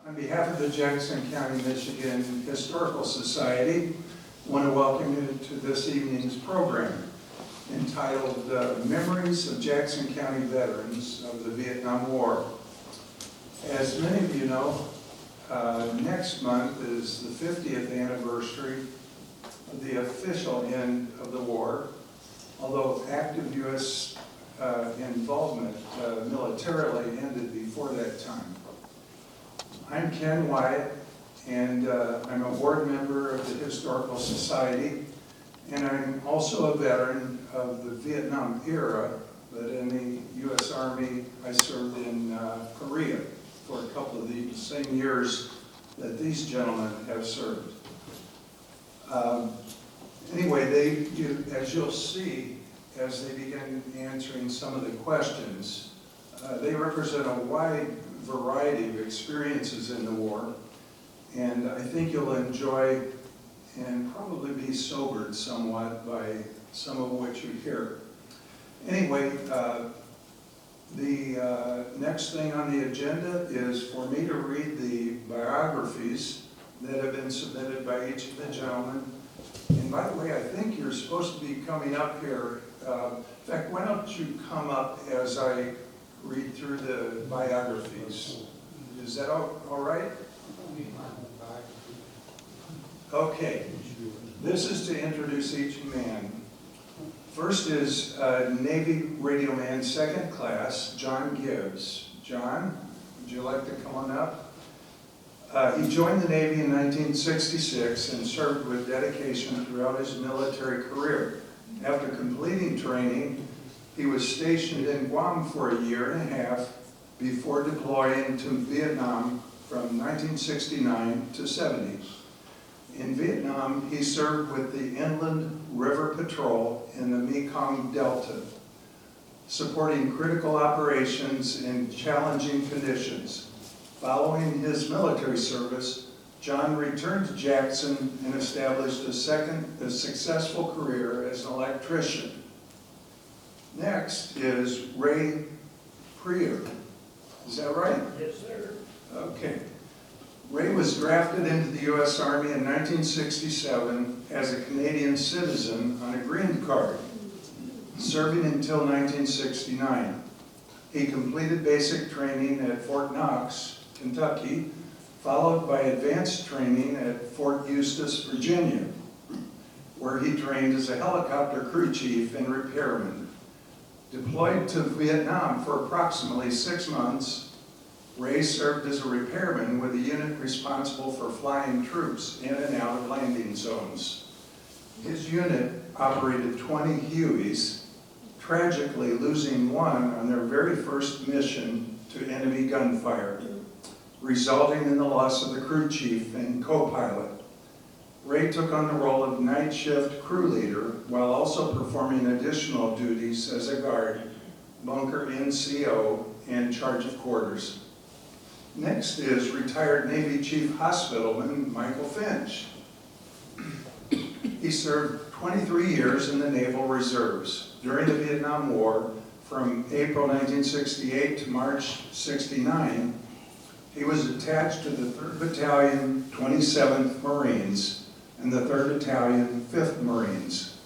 On behalf of the Jackson County, Michigan Historical Society, I want to welcome you to this evening's program entitled Memories of Jackson County Veterans of the Vietnam War. As many of you know, next month is the 50th anniversary of the official end of the war, although active U.S. Involvement militarily ended before that time. I'm Ken Wyatt, and I'm a board member of the Historical Society, and I'm also a veteran of the Vietnam era, but in the U.S. Army I served in Korea for a couple of the same years that these gentlemen have served. Anyway, as you'll see, as they begin answering some of the questions, they represent a wide variety of experiences in the war, and I think you'll enjoy and probably be sobered somewhat by some of what you hear. Anyway, the next thing on the agenda is for me to read the biographies that have been submitted by each of the gentlemen. And by the way, I think you're supposed to be coming up here. In fact, why don't you come up as I read through the biographies? Is that all right? Okay. This is to introduce each man. First is Navy Radio Man, 2nd Class, John Gibbs. John, would you like to come on up? He joined the Navy in 1966 and served with dedication throughout his military career. After completing training, he was stationed in Guam for a year and a half before deploying to Vietnam from 1969 to 70. In Vietnam, he served with the Inland River Patrol in the Mekong Delta, supporting critical operations in challenging conditions. Following his military service, John returned to Jackson and established a successful career as an electrician. Next is Ray Prier. Is that right? Yes, sir. Okay. Ray was drafted into the U.S. Army in 1967 as a Canadian citizen on a green card, serving until 1969. He completed basic training at Fort Knox, Kentucky, followed by advanced training at Fort Eustis, Virginia, where he trained as a helicopter crew chief and repairman. Deployed to Vietnam for approximately 6 months, Ray served as a repairman with a unit responsible for flying troops in and out of landing zones. His unit operated 20 Hueys, tragically losing one on their very first mission to enemy gunfire, resulting in the loss of the crew chief and co-pilot. Ray took on the role of night shift crew leader while also performing additional duties as a guard, bunker NCO, and charge of quarters. Next is retired Navy Chief Hospitalman Michael Finch. He served 23 years in the Naval Reserves during the Vietnam War from April 1968 to March 69. He was attached to the 3rd Battalion, 27th Marines, and the 3rd Battalion, 5th Marines.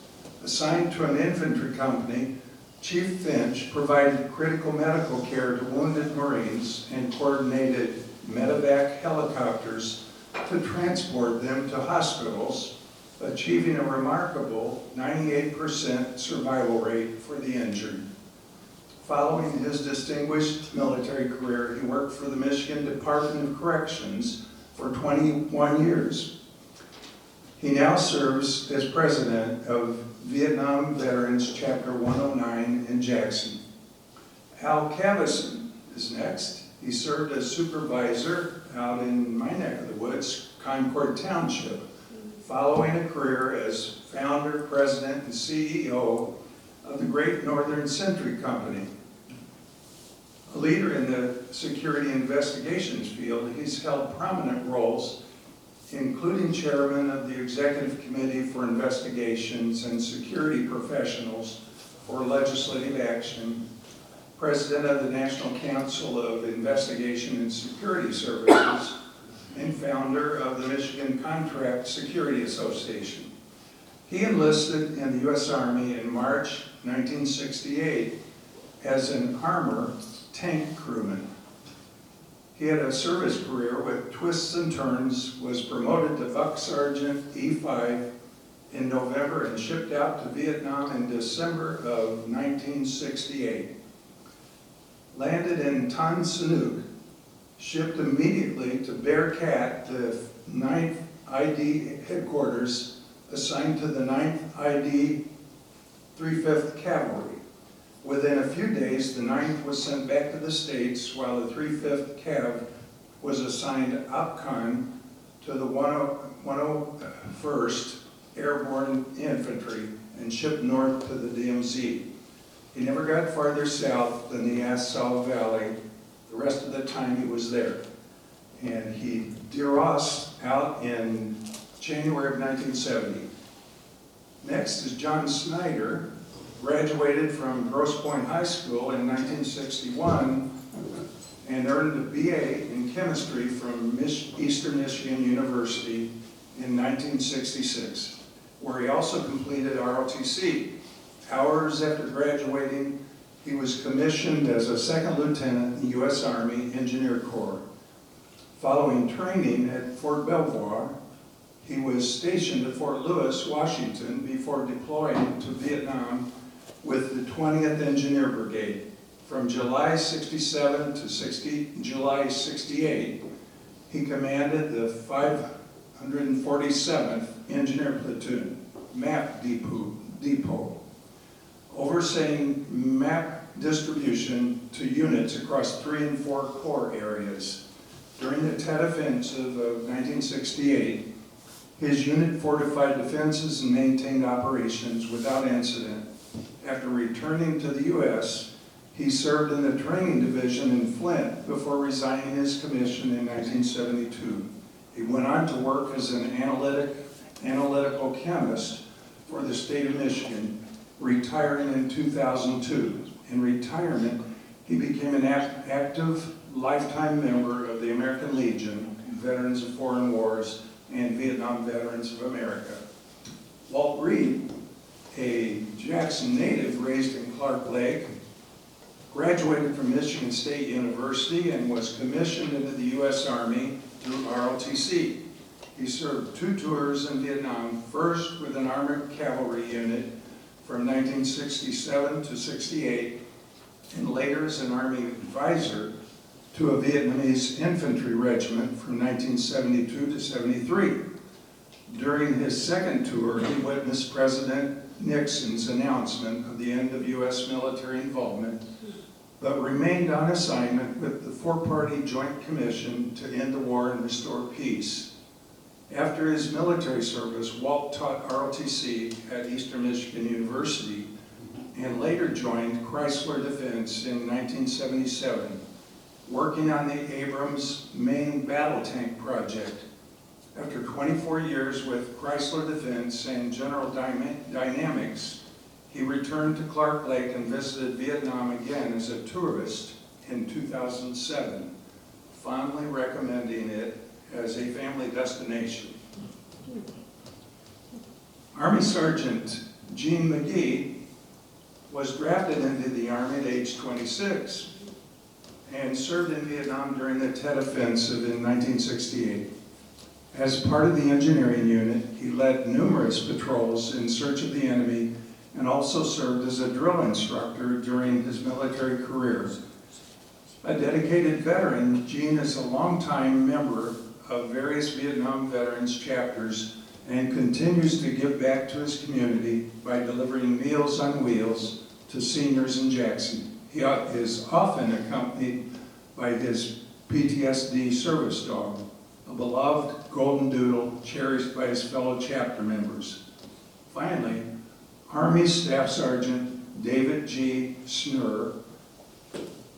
Assigned to an infantry company, Chief Finch provided critical medical care to wounded Marines and coordinated medevac helicopters to transport them to hospitals, achieving a remarkable 98% survival rate for the injured. Following his distinguished military career, he worked for the Michigan Department of Corrections for 21 years. He now serves as president of Vietnam Veterans Chapter 109 in Jackson. Al Cavison is next. He served as supervisor out in my neck of the woods, Concord Township, following a career as founder, president, and CEO of the Great Northern Sentry Company. A leader in the security investigations field, he's held prominent roles, including chairman of the Executive Committee for Investigations and Security Professionals for Legislative Action, president of the National Council of Investigation and Security Services, and founder of the Michigan Contract Security Association. He enlisted in the U.S. Army in March 1968 as an armor tank crewman. He had a service career with twists and turns, was promoted to Buck Sergeant E5 in November and shipped out to Vietnam in December of 1968. Landed in Tan Son Nhut, shipped immediately to Bearcat, the 9th ID headquarters, assigned to the 9th ID 3/5th Cavalry. Within a few days, the 9th was sent back to the States, while the 3/5th Cav was assigned OPCON to the 101st Airborne Infantry and shipped north to the DMZ. He never got farther south than the Assaw Valley. The rest of the time he was there. And he de-rossed out in January of 1970. Next is John Snyder, graduated from Grosse Pointe High School in 1961 and earned a BA in chemistry from Eastern Michigan University in 1966, where he also completed ROTC. Hours after graduating, he was commissioned as a second lieutenant in the U.S. Army Engineer Corps. Following training at Fort Belvoir, he was stationed at Fort Lewis, Washington, before deploying to Vietnam with the 20th Engineer Brigade. From July 67 to July 68, he commanded the 547th Engineer Platoon, MAP Depot, overseeing map distribution to units across 3 and 4 corps areas. During the Tet Offensive of 1968, his unit fortified defenses and maintained operations without incident. After returning to the U.S., he served in the Training Division in Flint before resigning his commission in 1972. He went on to work as an analytical chemist for the state of Michigan, retiring in 2002. In retirement, he became an active lifetime member of the American Legion, Veterans of Foreign Wars, and Vietnam Veterans of America. Walt Reed, a Jackson native raised in Clark Lake, graduated from Michigan State University and was commissioned into the U.S. Army through ROTC. He served 2 tours in Vietnam, first with an armored cavalry unit from 1967 to 68, and later as an Army advisor to a Vietnamese infantry regiment from 1972 to 73. During his second tour, he witnessed President Nixon's announcement of the end of U.S. military involvement, but remained on assignment with the 4-party Joint Commission to end the war and restore peace. After his military service, Walt taught ROTC at Eastern Michigan University and later joined Chrysler Defense in 1977, working on the Abrams main battle tank project. After 24 years with Chrysler Defense and General Dynamics, he returned to Clark Lake and visited Vietnam again as a tourist in 2007, fondly recommending it as a family destination. Army Sergeant Gene McGee was drafted into the Army at age 26 and served in Vietnam during the Tet Offensive in 1968. As part of the engineering unit, he led numerous patrols in search of the enemy and also served as a drill instructor during his military career. A dedicated veteran, Gene is a longtime member of various Vietnam veterans chapters and continues to give back to his community by delivering Meals on Wheels to seniors in Jackson. He is often accompanied by his PTSD service dog, a beloved golden doodle cherished by his fellow chapter members. Finally, Army Staff Sergeant David G. Snur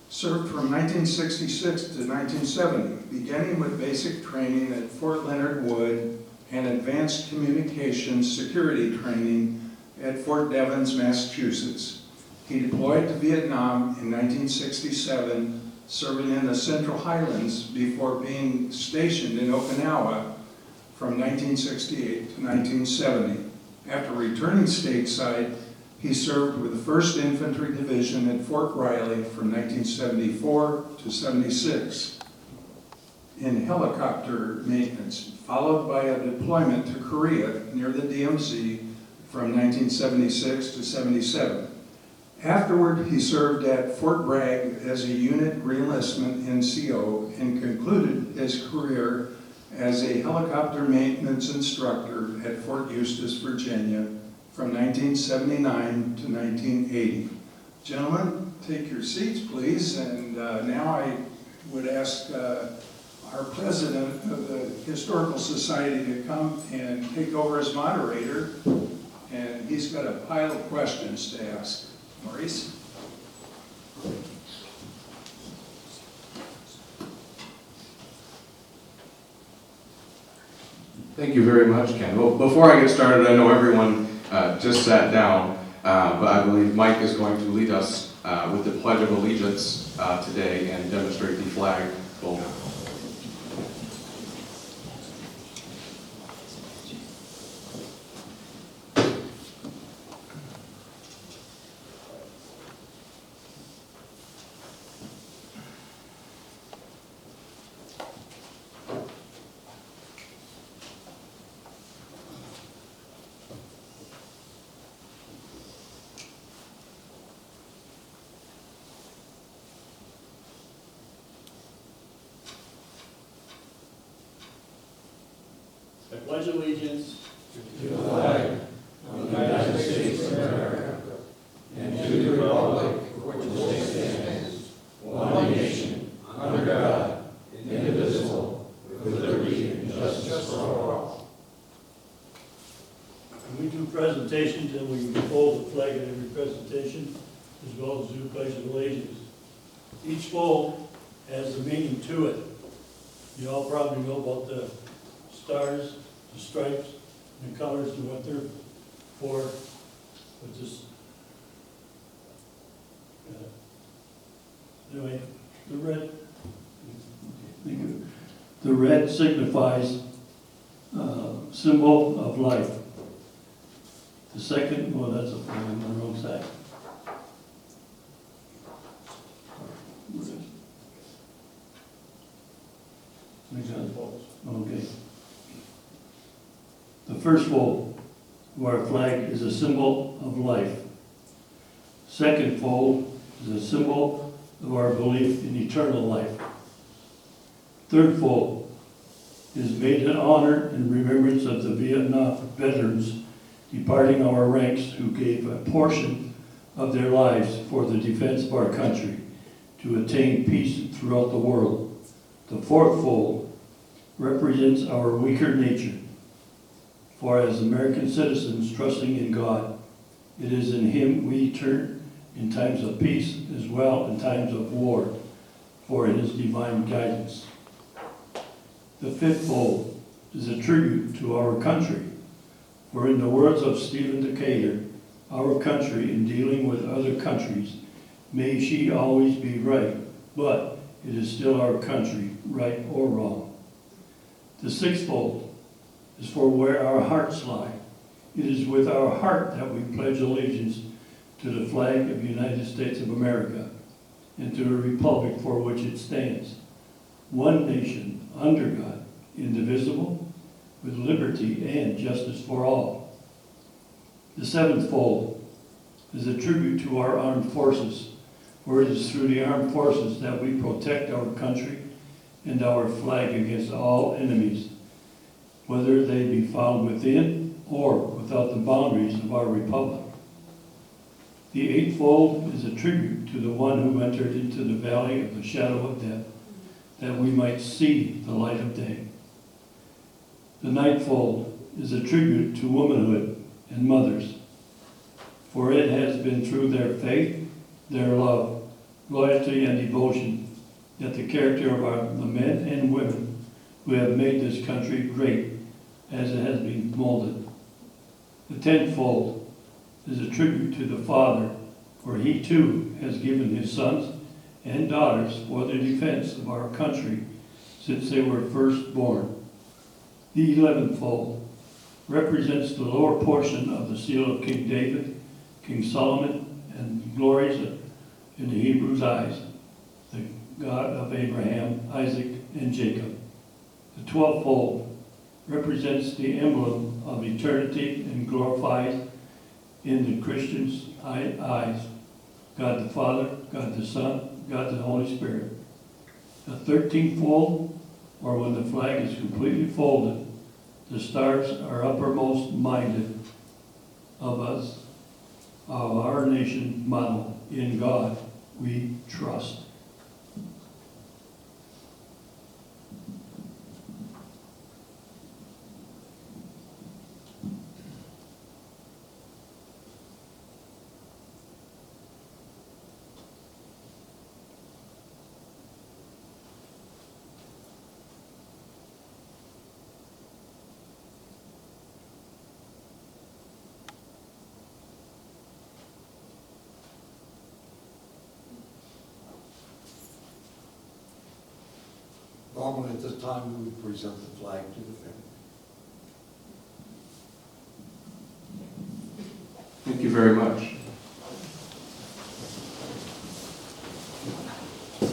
served from 1966 to 1970, beginning with basic training at Fort Leonard Wood and advanced communications security training at Fort Devens, Massachusetts. He deployed to Vietnam in 1967, serving in the Central Highlands before being stationed in Okinawa from 1968 to 1970. After returning stateside, he served with the 1st Infantry Division at Fort Riley from 1974 to 76 in helicopter maintenance, followed by a deployment to Korea near the DMZ from 1976 to 77. Afterward, he served at Fort Bragg as a unit reenlistment NCO and concluded his career as a helicopter maintenance instructor at Fort Eustis, Virginia from 1979 to 1980. Gentlemen, take your seats, please. And now I would ask our president of the Historical Society to come and take over as moderator. And he's got a pile of questions to ask. Maurice? Thank you very much, Ken. Well, before I get started, I know everyone just sat down, but I believe Mike is going to lead us with the Pledge of Allegiance today and demonstrate the flag. Well, I pledge allegiance to the flag of the United States of America and to the republic for which it stands, one nation, under God, indivisible, with liberty and justice for all. When we do presentations, and we fold the flag at every presentation, as well as do pledge of allegiance. Each fold has a meaning to it. You all probably know about the stars, the stripes, and the colors, and what they're for. But this, anyway, the red signifies symbol of life. The second, well, that's on the wrong side. Okay. The first fold of our flag is a symbol of life. Second fold is a symbol of our belief in eternal life. Third fold is made in honor and remembrance of the Vietnam veterans departing our ranks who gave a portion of their lives for the defense of our country to attain peace throughout the world. The fourth fold represents our weaker nature. For as American citizens trusting in God, it is in Him we turn in times of peace as well in times of war for His divine guidance. The fifth fold is a tribute to our country. For in the words of Stephen Decatur, our country in dealing with other countries, may she always be right, but it is still our country, right or wrong. The sixth fold is for where our hearts lie. It is with our heart that we pledge allegiance to the flag of the United States of America and to the republic for which it stands, one nation, under God, indivisible, with liberty and justice for all. The seventh fold is a tribute to our armed forces, for it is through the armed forces that we protect our country and our flag against all enemies, whether they be found within or without the boundaries of our republic. The eightfold is a tribute to the one who entered into the valley of the shadow of death, that we might see the light of day. The ninthfold is a tribute to womanhood and mothers, for it has been through their faith, their love, loyalty, and devotion that the character of the men and women who have made this country great as it has been molded. The tenfold is a tribute to the Father, for He too has given His sons and daughters for the defense of our country since they were first born. The 11th fold represents the lower portion of the seal of King David, King Solomon, and glories in the Hebrews' eyes, the God of Abraham, Isaac, and Jacob. The 12th fold represents the emblem of eternity and glorifies in the Christian's eyes God the Father, God the Son, God the Holy Spirit. The 13th fold, or when the flag is completely folded, the stars are uppermost minded of us, of our nation motto, in God we trust. Normally at this time, we would present the flag to the family. Thank you very much. I'm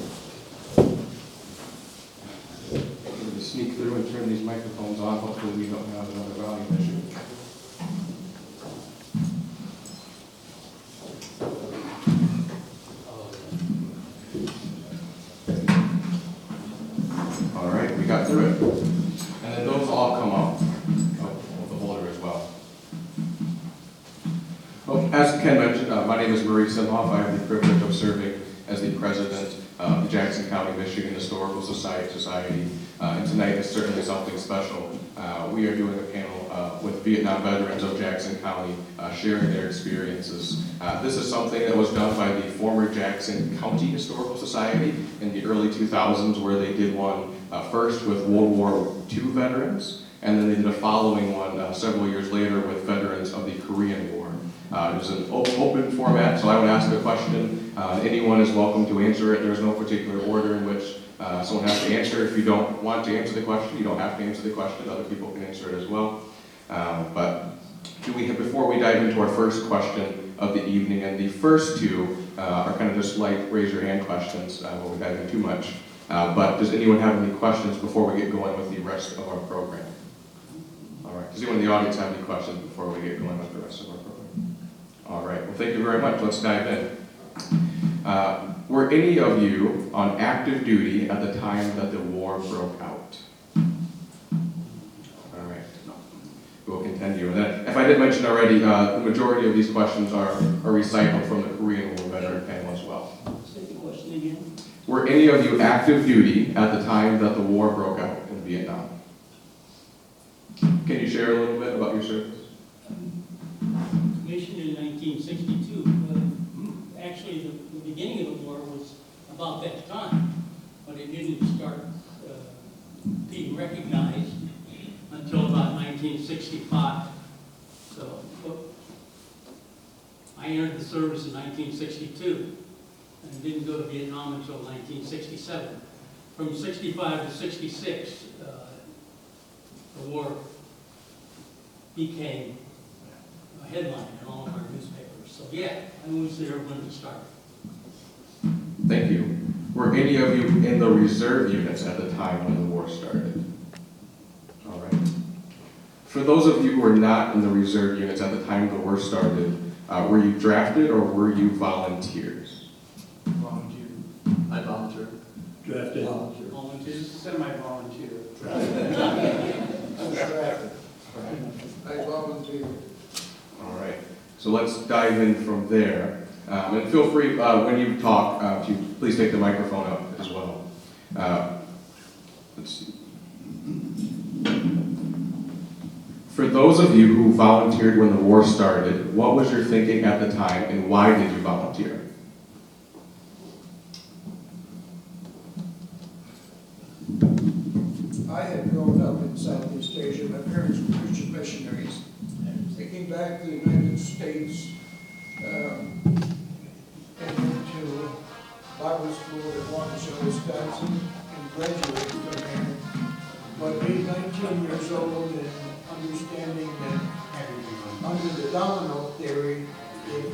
going to sneak through and turn these microphones on. Hopefully we don't have another volume issue. All right, we got through it. And then those all come up. Oh, the holder as well. Well, as Ken mentioned, my name is Murray Simhoff. I have the privilege of serving as the president of the Jackson County, Michigan Historical Society. And tonight is certainly something special. We are doing a panel with Vietnam veterans of Jackson County sharing their experiences. This is something that was done by the former Jackson County Historical Society in the early 2000s, where they did one first with World War II veterans, and then they did a following one several years later with veterans of the Korean War. It was an open format, so I would ask a question. Anyone is welcome to answer it. There's no particular order in which someone has to answer. If you don't want to answer the question, you don't have to answer the question. Other people can answer it as well. But before we dive into our first question of the evening, and the first two are kind of just like raise your hand questions. Won't dive in too much. But does anyone have any questions before we get going with the rest of our program? All right. Does anyone in the audience have any questions before we get going with the rest of our program? All right. Well, thank you very much. Let's dive in. Were any of you on active duty at the time that the war broke out? All right. We'll continue. And then, if I did mention already, the majority of these questions are recycled from the Korean War veteran panel as well. Say the question again. Were any of you active duty at the time that the war broke out in Vietnam? Can you share a little bit about your service? Commissioned in 1962. Actually, the beginning of the war was about that time, but it didn't start being recognized until about 1965. So I entered the service in 1962 and didn't go to Vietnam until 1967. From 65 to 66, the war became a headline in all of our newspapers. So yeah, I was there when it started. Thank you. Were any of you in the reserve units at the time when the war started? All right. For those of you who were not in the reserve units at the time the war started, were you drafted or were you volunteers? Volunteer. I volunteer. Drafted. Volunteer. Volunteer. Semi-volunteer. I'm drafted. I volunteer. All right. So let's dive in from there. And feel free, when you talk, to please take the microphone up as well. Let's see. For those of you who volunteered when the war started, what was your thinking at the time and why did you volunteer? I had grown up in Southeast Asia. My parents were Christian missionaries. They came back to the United States and went to Bible Bible school in Waukesha, Wisconsin, and graduated from there. But being 19 years old and understanding that under the domino theory, if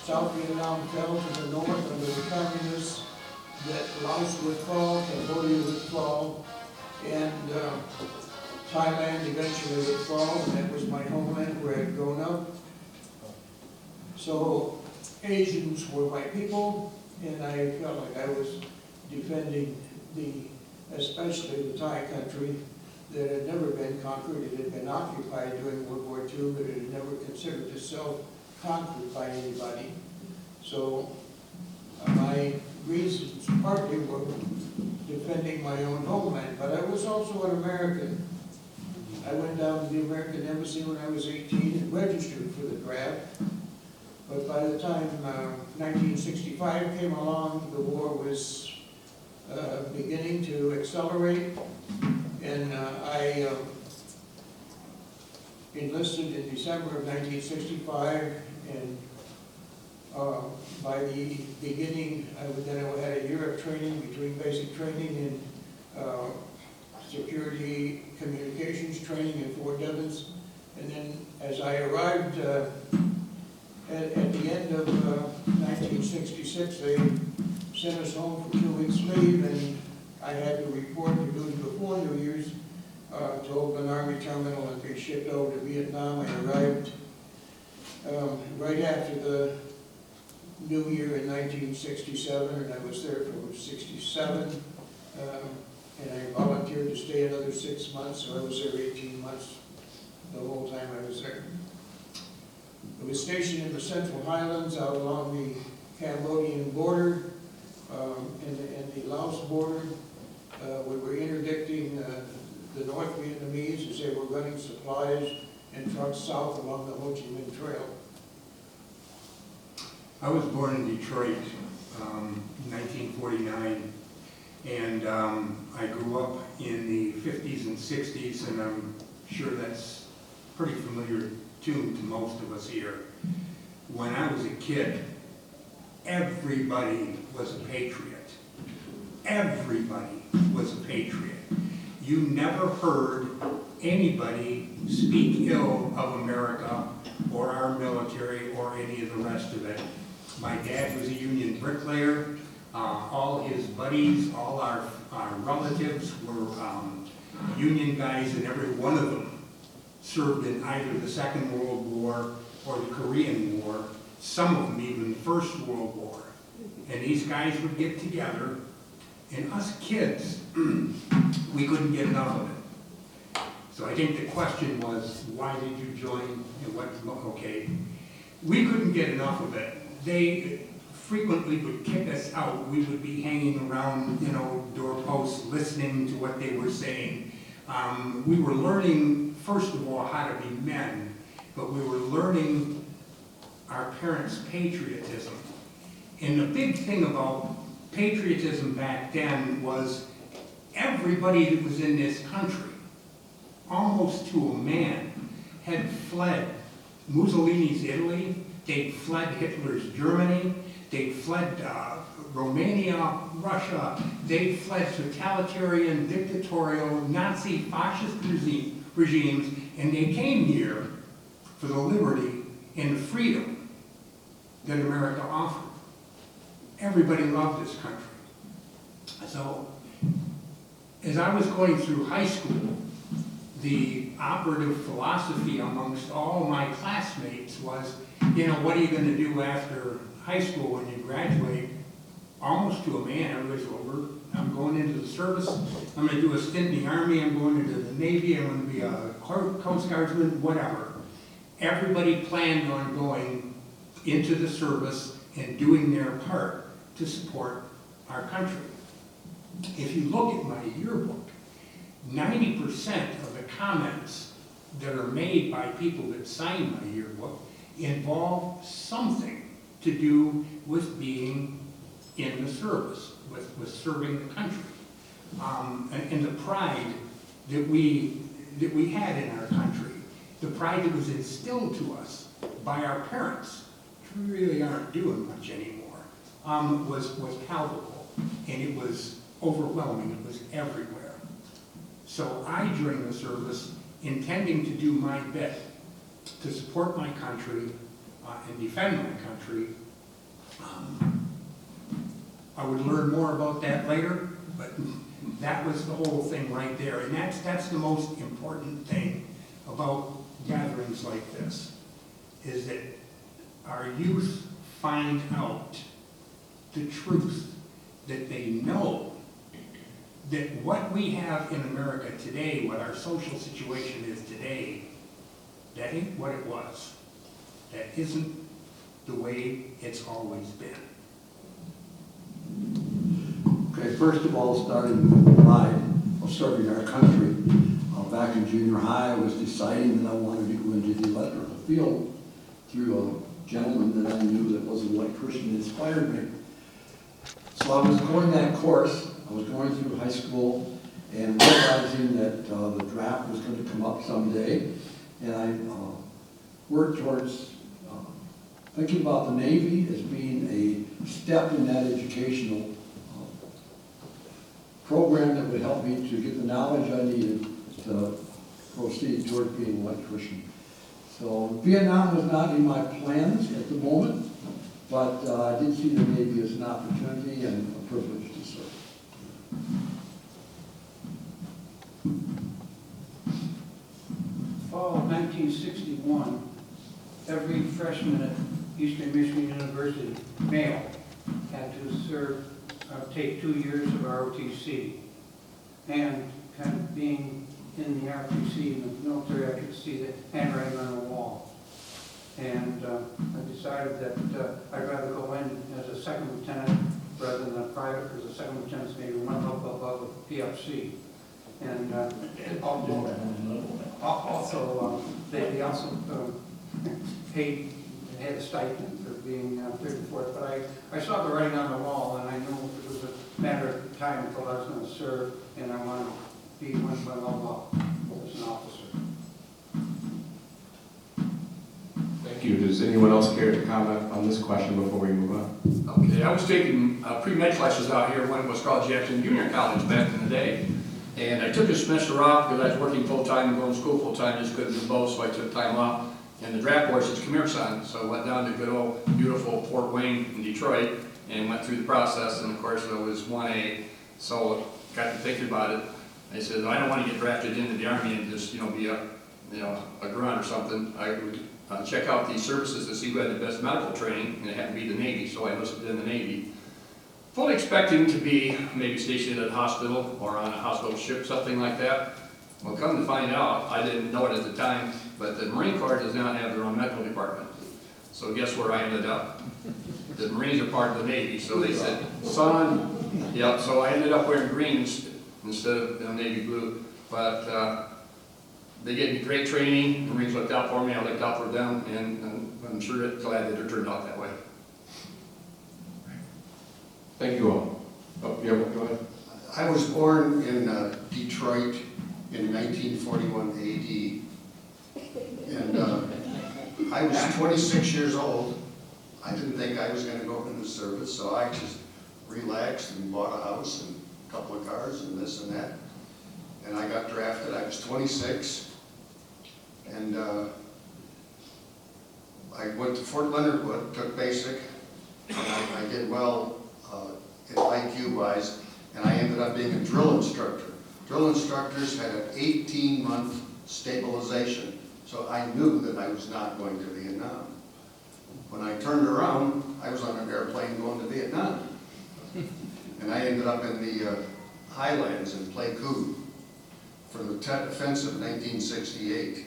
South Vietnam fell to the north under the communists, that Laos would fall, Cambodia would fall, and Thailand eventually would fall, and that was my homeland where I'd grown up. So Asians were my people, and I felt like I was defending especially the Thai country that had never been conquered. It had been occupied during World War II, but it had never considered itself conquered by anybody. So my reasons partly were defending my own homeland, but I was also an American. I went down to the American Embassy when I was 18 and registered for the draft. But by the time 1965 came along, the war was beginning to accelerate, and I enlisted in December of 1965, and by the beginning, I had a year of training between basic training and security communications training in Fort Devens, and then as I arrived at the end of 1966, they sent us home for 2 weeks leave, and I had to report to duty before New Year's to open an Army terminal and be shipped over to Vietnam. I arrived right after the New Year in 1967, and I was there from 67, and I volunteered to stay another 6 months, so I was there 18 months the whole time I was there. I was stationed in the Central Highlands out along the Cambodian border and the Laos border. We were interdicting the North Vietnamese as they were running supplies and trucks south along the Ho Chi Minh Trail. I was born in Detroit in 1949, and I grew up in the 50s and 60s, and I'm sure that's pretty familiar tune to most of us here. When I was a kid, everybody was a patriot. Everybody was a patriot. You never heard anybody speak ill of America or our military or any of the rest of it. My dad was a union bricklayer. All his buddies, all our relatives were union guys, and every one of them served in either the Second World War or the Korean War, some of them even the First World War. And these guys would get together, and us kids, we couldn't get enough of it. So I think the question was, why did you join and what, okay. We couldn't get enough of it. They frequently would kick us out. We would be hanging around, doorposts, listening to what they were saying. We were learning, first of all, how to be men, but we were learning our parents' patriotism. And the big thing about patriotism back then was everybody that was in this country, almost to a man, had fled Mussolini's Italy, they'd fled Hitler's Germany, they'd fled Romania, Russia, they fled totalitarian, dictatorial, Nazi, fascist regimes, and they came here for the liberty and the freedom that America offered. Everybody loved this country. So, as I was going through high school, the operative philosophy amongst all my classmates was, what are you going to do after high school when you graduate? Almost to a man, everybody's over. I'm going into the service. I'm going to do a stint in the Army. I'm going into the Navy. I'm going to be a Coast Guardsman, whatever. Everybody planned on going into the service and doing their part to support our country. If you look at my yearbook, 90% of the comments that are made by people that sign my yearbook involve something to do with being in the service, with serving the country, and the pride that we had in our country, the pride that was instilled to us by our parents, which we really aren't doing much anymore. was palpable, and it was overwhelming. It was everywhere. So I joined the service intending to do my bit to support my country and defend my country. I would learn more about that later, but that was the whole thing right there. And that's the most important thing about gatherings like this, is that our youth find out the truth, that they know that what we have in America today, what our social situation is today, that ain't what it was. That isn't the way it's always been. Okay, first of all, starting with the pride of serving our country. Back in junior high, I was deciding that I wanted to go into the electrical field through a gentleman that I knew that was an electrician that inspired me. So I was going that course. I was going through high school and realizing that the draft was going to come up someday. And I worked towards thinking about the Navy as being a step in that educational program that would help me to get the knowledge I needed to proceed toward being an electrician. So Vietnam was not in my plans at the moment, but I did see the Navy as an opportunity and a privilege to serve. Fall of 1961, every freshman at Eastern Michigan University, male, had to serve, take 2 years of ROTC. And kind of being in the ROTC, in the military, I could see the handwriting on the wall. And I decided that I'd rather go in as a second lieutenant rather than a private, because a second lieutenant's maybe one level above a PFC. And also, they also paid, they had a stipend for being 34th, but I saw the writing on the wall, and I knew it was a matter of time until I was going to serve, and I wanted to be one level up as an officer. Thank you. Does anyone else care to comment on this question before we move on? Okay, I was taking pre-med classes out here when it was called Jackson Junior College back in the day. And I took a semester off because I was working full-time and going to school full-time, just couldn't do both, so I took time off. And the draft board said, "Come here, son." So I went down to good old beautiful Fort Wayne in Detroit and went through the process, and of course I was 1A, so got to thinking about it. I said, I don't want to get drafted into the Army and just, be a grunt or something. I would check out these services to see who had the best medical training, and it happened to be the Navy, so I enlisted in the Navy. Fully expecting to be maybe stationed at a hospital or on a hospital ship, something like that. Well, come to find out, I didn't know it at the time, but the Marine Corps does not have their own medical department. So guess where I ended up? The Marines are part of the Navy, so they said, "Son," yeah, so I ended up wearing greens instead of navy blue. But they gave me great training. The Marines looked out for me, I looked out for them, and I'm sure glad that it turned out that way. Thank you all. Oh, yeah, go ahead. I was born in Detroit in 1941 AD, and I was 26 years old. I didn't think I was going to go into the service, so I just relaxed and bought a house and a couple of cars and this and that. And I got drafted. I was 26, and I went to Fort Leonard Wood, took basic, and I did well IQ-wise, and I ended up being a drill instructor. Drill instructors had an 18-month stabilization, so I knew that I was not going to Vietnam. When I turned around, I was on an airplane going to Vietnam. And I ended up in the highlands in Pleiku for the Tet Offensive in 1968.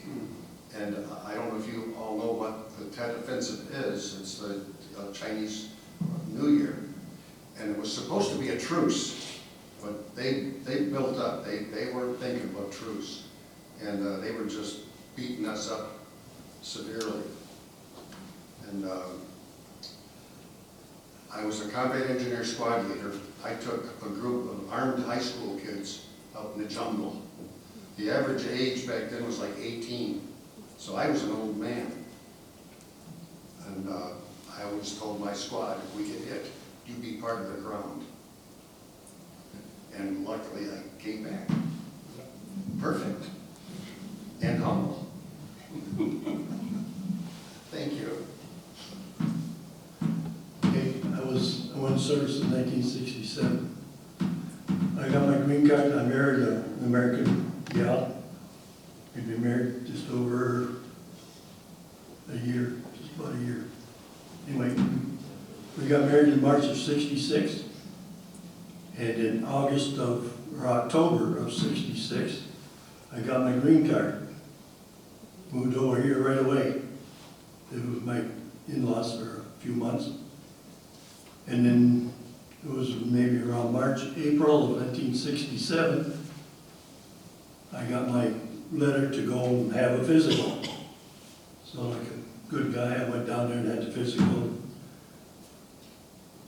And I don't know if you all know what the Tet Offensive is. It's the Chinese New Year. And it was supposed to be a truce, but they built up. They weren't thinking about truce. And they were just beating us up severely. And I was a combat engineer squad leader. I took a group of armed high school kids out in the jungle. The average age back then was like 18, so I was an old man. And I always told my squad, if we get hit, you be part of the ground. And luckily I came back. Perfect. And humble. Thank you. Okay, I went to service in 1967. I got my green card, I married an American gal. We'd been married just over a year, just about a year. Anyway, we got married in March of 66. And in October of 66, I got my green card. Moved over here right away. It was my in-laws for a few months. And then it was maybe around April of 1967, I got my letter to go and have a physical. So like a good guy, I went down there and had the physical.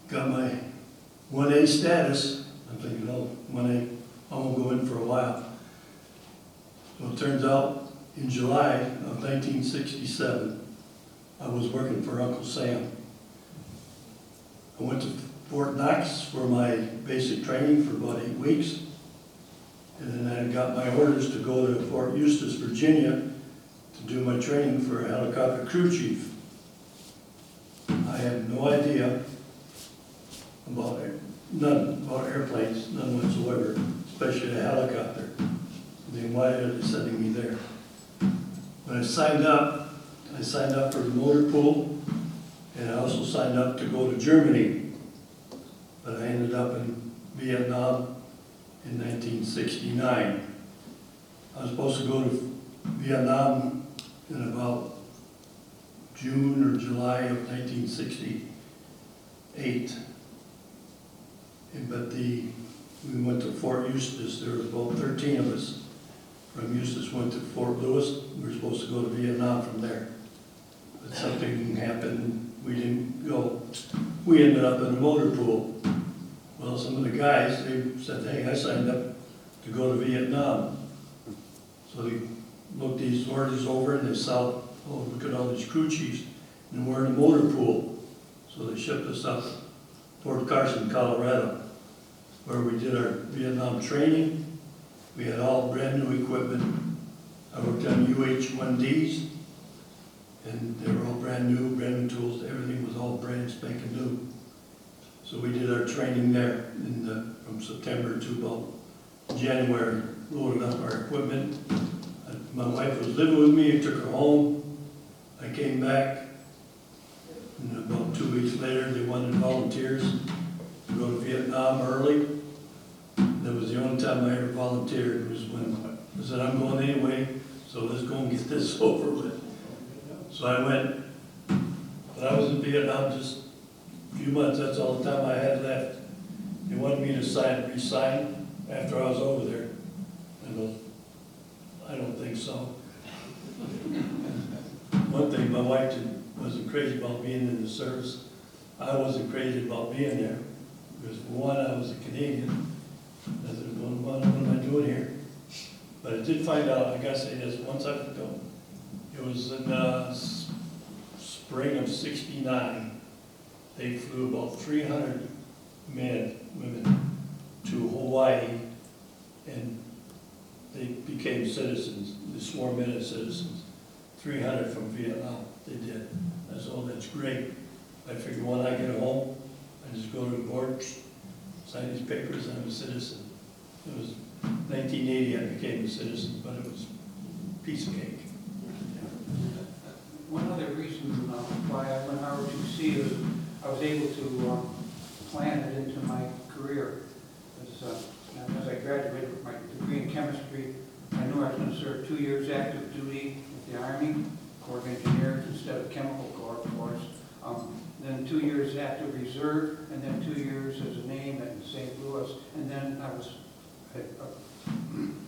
Got my 1A status. I'm thinking, oh, 1A, I won't go in for a while. So it turns out in July of 1967, I was working for Uncle Sam. I went to Fort Knox for my basic training for about 8 weeks. And then I got my orders to go to Fort Eustis, Virginia to do my training for a helicopter crew chief. I had no idea about airplanes, none whatsoever, especially a helicopter. Then why are they sending me there? When I signed up for the motor pool, and I also signed up to go to Germany. But I ended up in Vietnam in 1969. I was supposed to go to Vietnam in about June or July of 1968. But we went to Fort Eustis. There was about 13 of us from Eustis went to Fort Lewis. We were supposed to go to Vietnam from there. But something happened. We didn't go. We ended up in a motor pool. Well, some of the guys, they said, hey, I signed up to go to Vietnam. So they looked these orders over and they saw, oh, look at all these crew chiefs. And we're in a motor pool. So they shipped us up to Fort Carson, Colorado, where we did our Vietnam training. We had all brand new equipment. I worked on UH-1Ds, and they were all brand new tools. Everything was all brand spanking new. So we did our training there from September to about January, loaded up our equipment. My wife was living with me. I took her home. I came back, and about 2 weeks later, they wanted volunteers to go to Vietnam early. That was the only time I ever volunteered, was when I said, I'm going anyway, so let's go and get this over with. So I went, but I was in Vietnam just a few months. That's all the time I had left. They wanted me to resign after I was over there. I don't think so. One thing, my wife wasn't crazy about being in the service. I wasn't crazy about being there. Because for one, I was a Canadian. I said, what am I doing here? But I did find out, I gotta say this, once I forgot, it was in spring of '69. They flew about 300 women to Hawaii, and they became citizens. They sworn in as citizens. 300 from Vietnam, they did. I said, oh, that's great. I figured when I get home, I just go to the board, sign these papers, and I'm a citizen. It was 1980 I became a citizen, but it was a piece of cake. One other reason why I went ROTC is I was able to plan it into my career. As I graduated with my degree in chemistry, I knew I was going to serve 2 years active duty with the Army Corps of Engineers instead of Chemical Corps, of course. Then 2 years active reserve, and then 2 years as a name at St. Louis, and then I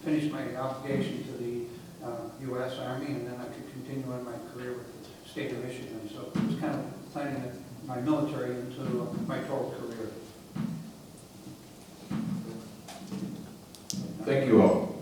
finished my obligation to the U.S. Army, and then I could continue on my career with the state of Michigan. So it was kind of planning my military into my total career. Thank you all.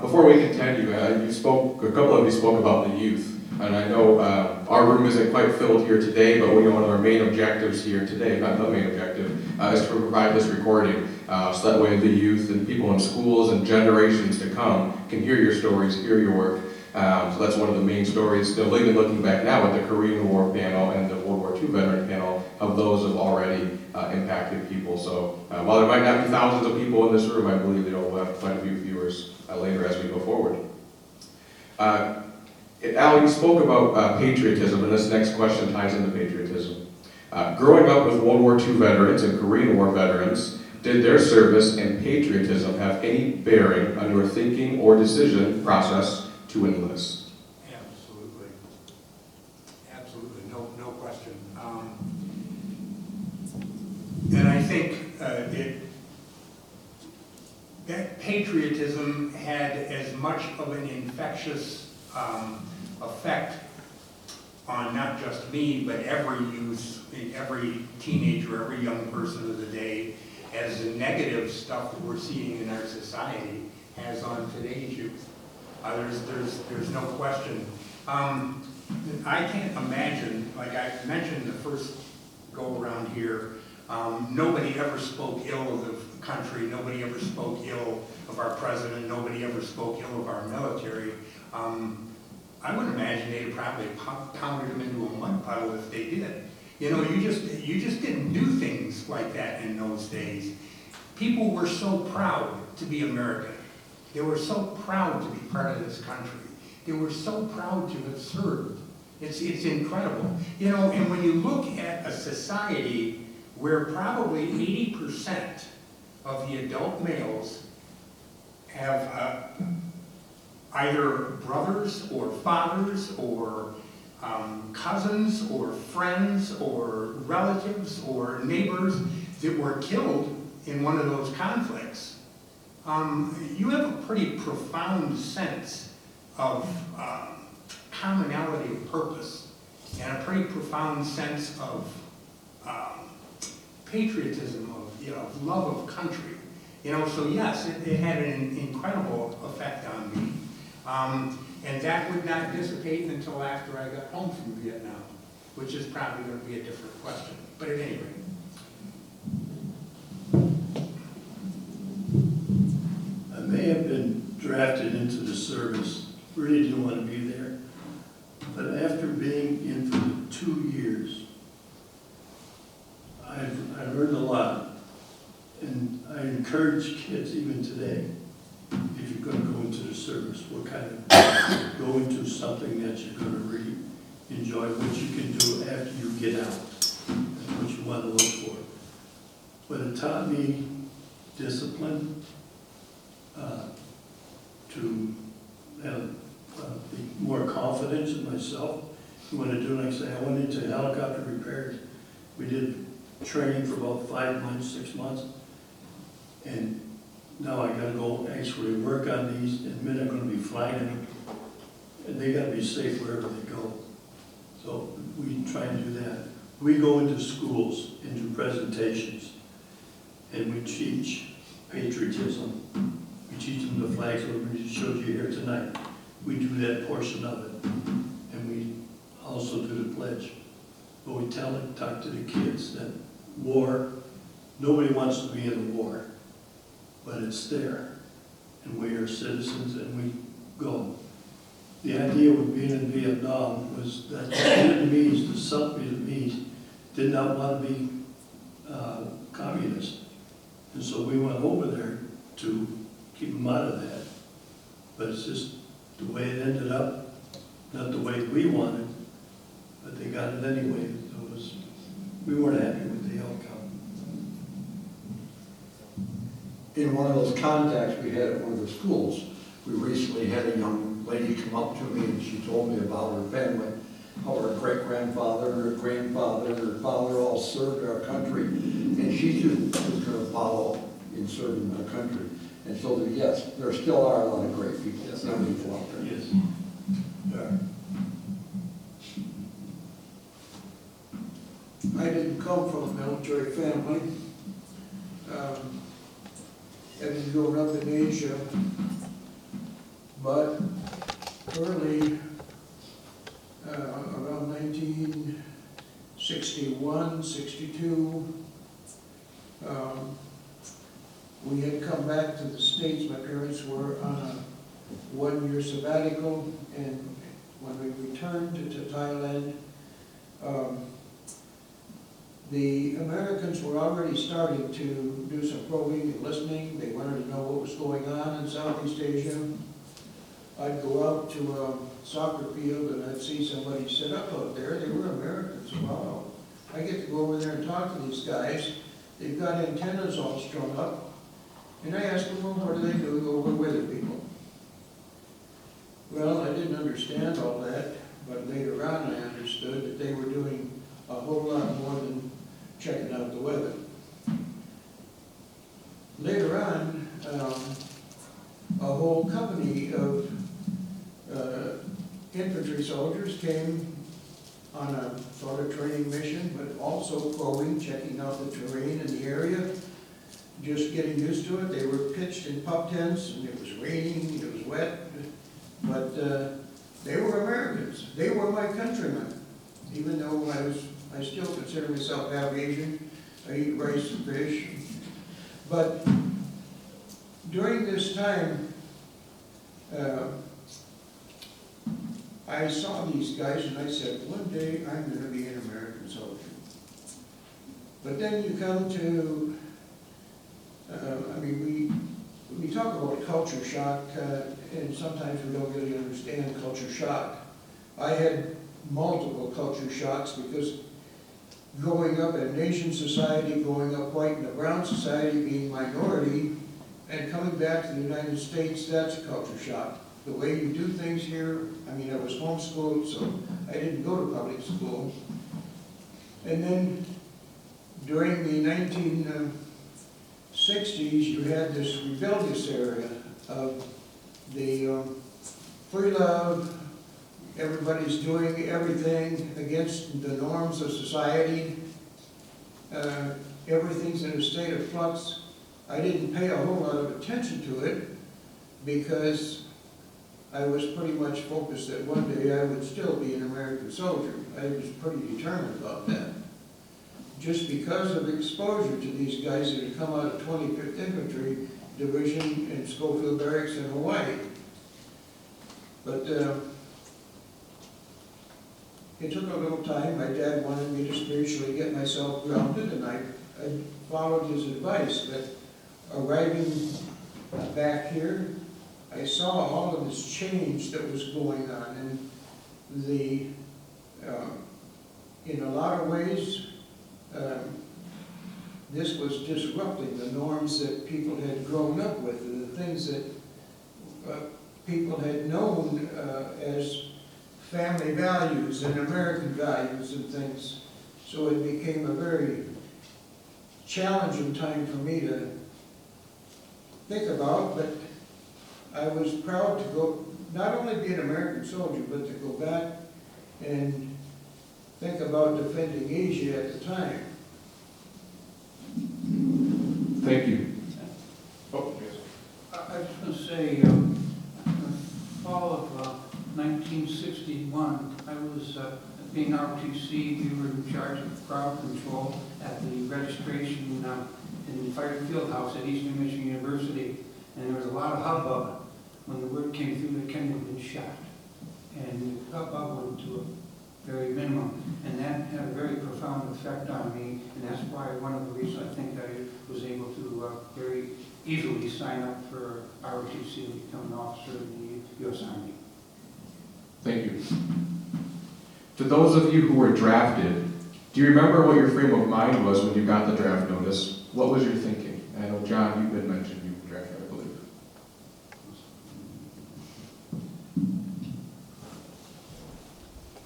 Before we continue, a couple of you spoke about the youth. And I know our room isn't quite filled here today, but one of our main objectives here today, not the main objective, is to provide this recording. So that way the youth and people in schools and generations to come can hear your stories, hear your work. So that's one of the main stories. Even looking back now at the Korean War panel and the World War II veteran panel, of those have already impacted people. So while there might not be thousands of people in this room, I believe that we'll have quite a few viewers later as we go forward. Al, you spoke about patriotism, and this next question ties into patriotism. Growing up with World War II veterans and Korean War veterans, did their service and patriotism have any bearing on your thinking or decision process to enlist? Absolutely. Absolutely, no question. And I think that patriotism had as much of an infectious effect on not just me, but every youth, every teenager, every young person of the day, as the negative stuff that we're seeing in our society has on today's youth. There's no question. I can't imagine, like I mentioned the first go around here, nobody ever spoke ill of the country, nobody ever spoke ill of our president, nobody ever spoke ill of our military. I would imagine they'd probably pounded them into a mud puddle if they did. You know, you just didn't do things like that in those days. People were so proud to be American. They were so proud to be part of this country. They were so proud to have served. It's incredible. You know, and when you look at a society where probably 80% of the adult males have either brothers or fathers or cousins or friends or relatives or neighbors that were killed in one of those conflicts, you have a pretty profound sense of commonality of purpose and a pretty profound sense of patriotism, of love of country. You know, so yes, it had an incredible effect on me. And that would not dissipate until after I got home from Vietnam, which is probably going to be a different question. But at any rate. I may have been drafted into the service, really didn't want to be there. But after being in for 2 years, I learned a lot. And I encourage kids even today, if you're going to go into the service, what kind of go into something that you're going to really enjoy, what you can do after you get out, and what you want to look for. But it taught me discipline, to have be more confidence in myself. You want to do, like I say, I went into helicopter repairs. We did training for about 5 months, 6 months, and now I gotta go actually work on these, and then I'm gonna be flying them, and they gotta be safe wherever they go. So we try and do that. We go into schools and do presentations, and we teach patriotism. We teach them the flags that we showed you here tonight. We do that portion of it, and we also do the pledge. But we talk to the kids that war, nobody wants to be in a war, but it's there, and we are citizens, and we go. The idea with being in Vietnam was that the Vietnamese, the South Vietnamese, did not want to be communist. And so we went over there to keep them out of that. But it's just the way it ended up, not the way we wanted, but they got it anyway. So we weren't happy with the outcome. In one of those contacts we had at one of the schools, we recently had a young lady come up to me and she told me about her family, how her great-grandfather, her grandfather, her father all served our country, and she too was going to follow in serving our country. And so, yes, there still are a lot of great people, young people out there. Yes. Yeah. I didn't come from a military family. I was growing up in Asia, but early around 1961, 62. We had come back to the States. My parents were on a one-year sabbatical, and when we returned to Thailand, the Americans were already starting to do some probing and listening. They wanted to know what was going on in Southeast Asia. I'd go out to a soccer field and I'd see somebody set up out there. They were Americans. Wow. I get to go over there and talk to these guys. They've got antennas all strung up. And I asked them, well, what do they do over weather people? Well, I didn't understand all that, but later on I understood that they were doing a whole lot more than checking out the weather. Later on, a whole company of infantry soldiers came on a sort of training mission, but also probing, checking out the terrain in the area, just getting used to it. They were pitched in pup tents, and it was raining, it was wet, but they were Americans. They were my countrymen, even though I still consider myself half Asian. I eat rice and fish. But during this time, I saw these guys and I said, one day I'm going to be an American soldier. But then you come to, we talk about culture shock, and sometimes we don't really understand culture shock. I had multiple culture shocks because growing up in an Asian society, growing up white in a brown society, being minority, and coming back to the United States, that's a culture shock. The way you do things here, I was homeschooled, so I didn't go to public school. And then during the 1960s, you had this rebellious area of the free love. Everybody's doing everything against the norms of society. Everything's in a state of flux. I didn't pay a whole lot of attention to it because I was pretty much focused that one day I would still be an American soldier. I was pretty determined about that. Just because of exposure to these guys that had come out of 25th Infantry Division in Schofield Barracks in Hawaii. But it took a little time. My dad wanted me to spiritually get myself grounded, and I followed his advice. But arriving back here, I saw all of this change that was going on, and in a lot of ways, this was disrupting the norms that people had grown up with, and the things that people had known as family values and American values and things. So it became a very challenging time for me to think about, but I was proud to go, not only be an American soldier, but to go back and think about defending Asia at the time. Thank you. Oh, yes. I was going to say, in the fall of 1961, I was being ROTC. We were in charge of crowd control at the registration in the Fire Field House at Eastern Michigan University. And there was a lot of hubbub when the word came through that Ken had been shot. And the hubbub went to a very minimum. And that had a very profound effect on me. And that's why one of the reasons I think that I was able to very easily sign up for ROTC and become an officer in the U.S. Army. Thank you. To those of you who were drafted, do you remember what your frame of mind was when you got the draft notice? What was your thinking? I know, John, you had mentioned you were drafted, I believe.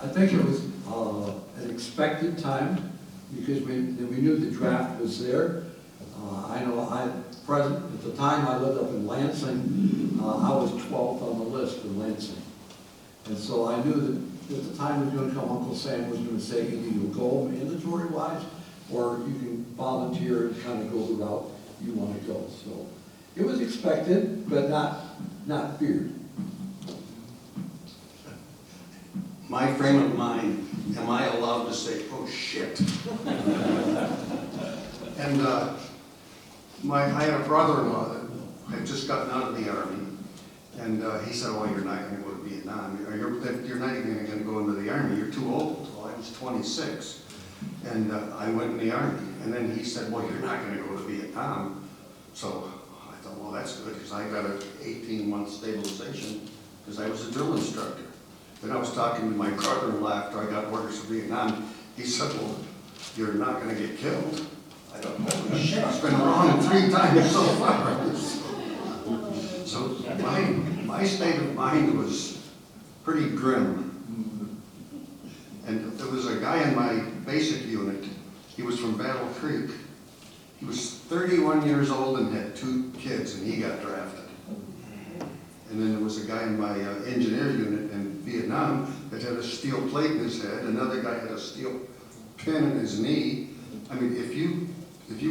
I think it was an expected time because we knew the draft was there. I know at the time I lived up in Lansing, I was 12th on the list in Lansing. And so I knew that at the time was going to come, Uncle Sam was going to say either you'll go mandatory-wise or you can volunteer and kind of go the route you want to go. So it was expected, but not feared. my frame of mind, am I allowed to say, oh shit? And I had a brother-in-law that had just gotten out of the Army, and he said, oh, you're not going to go to Vietnam. You're not even going to go into the Army. You're too old. Well, I was 26, and I went in the Army. And then he said, well, you're not going to go to Vietnam. So I thought, well, that's good, because I got an 18-month stabilization because I was a drill instructor. Then I was talking to my brother-in-law after I got orders for Vietnam. He said, well, you're not going to get killed. I thought, holy shit, it's been wrong 3 times so far. So my state of mind was pretty grim. And there was a guy in my basic unit. He was from Battle Creek. He was 31 years old and had 2 kids, and he got drafted. And then there was a guy in my engineer unit in Vietnam that had a steel plate in his head. Another guy had a steel pin in his knee. I mean, if you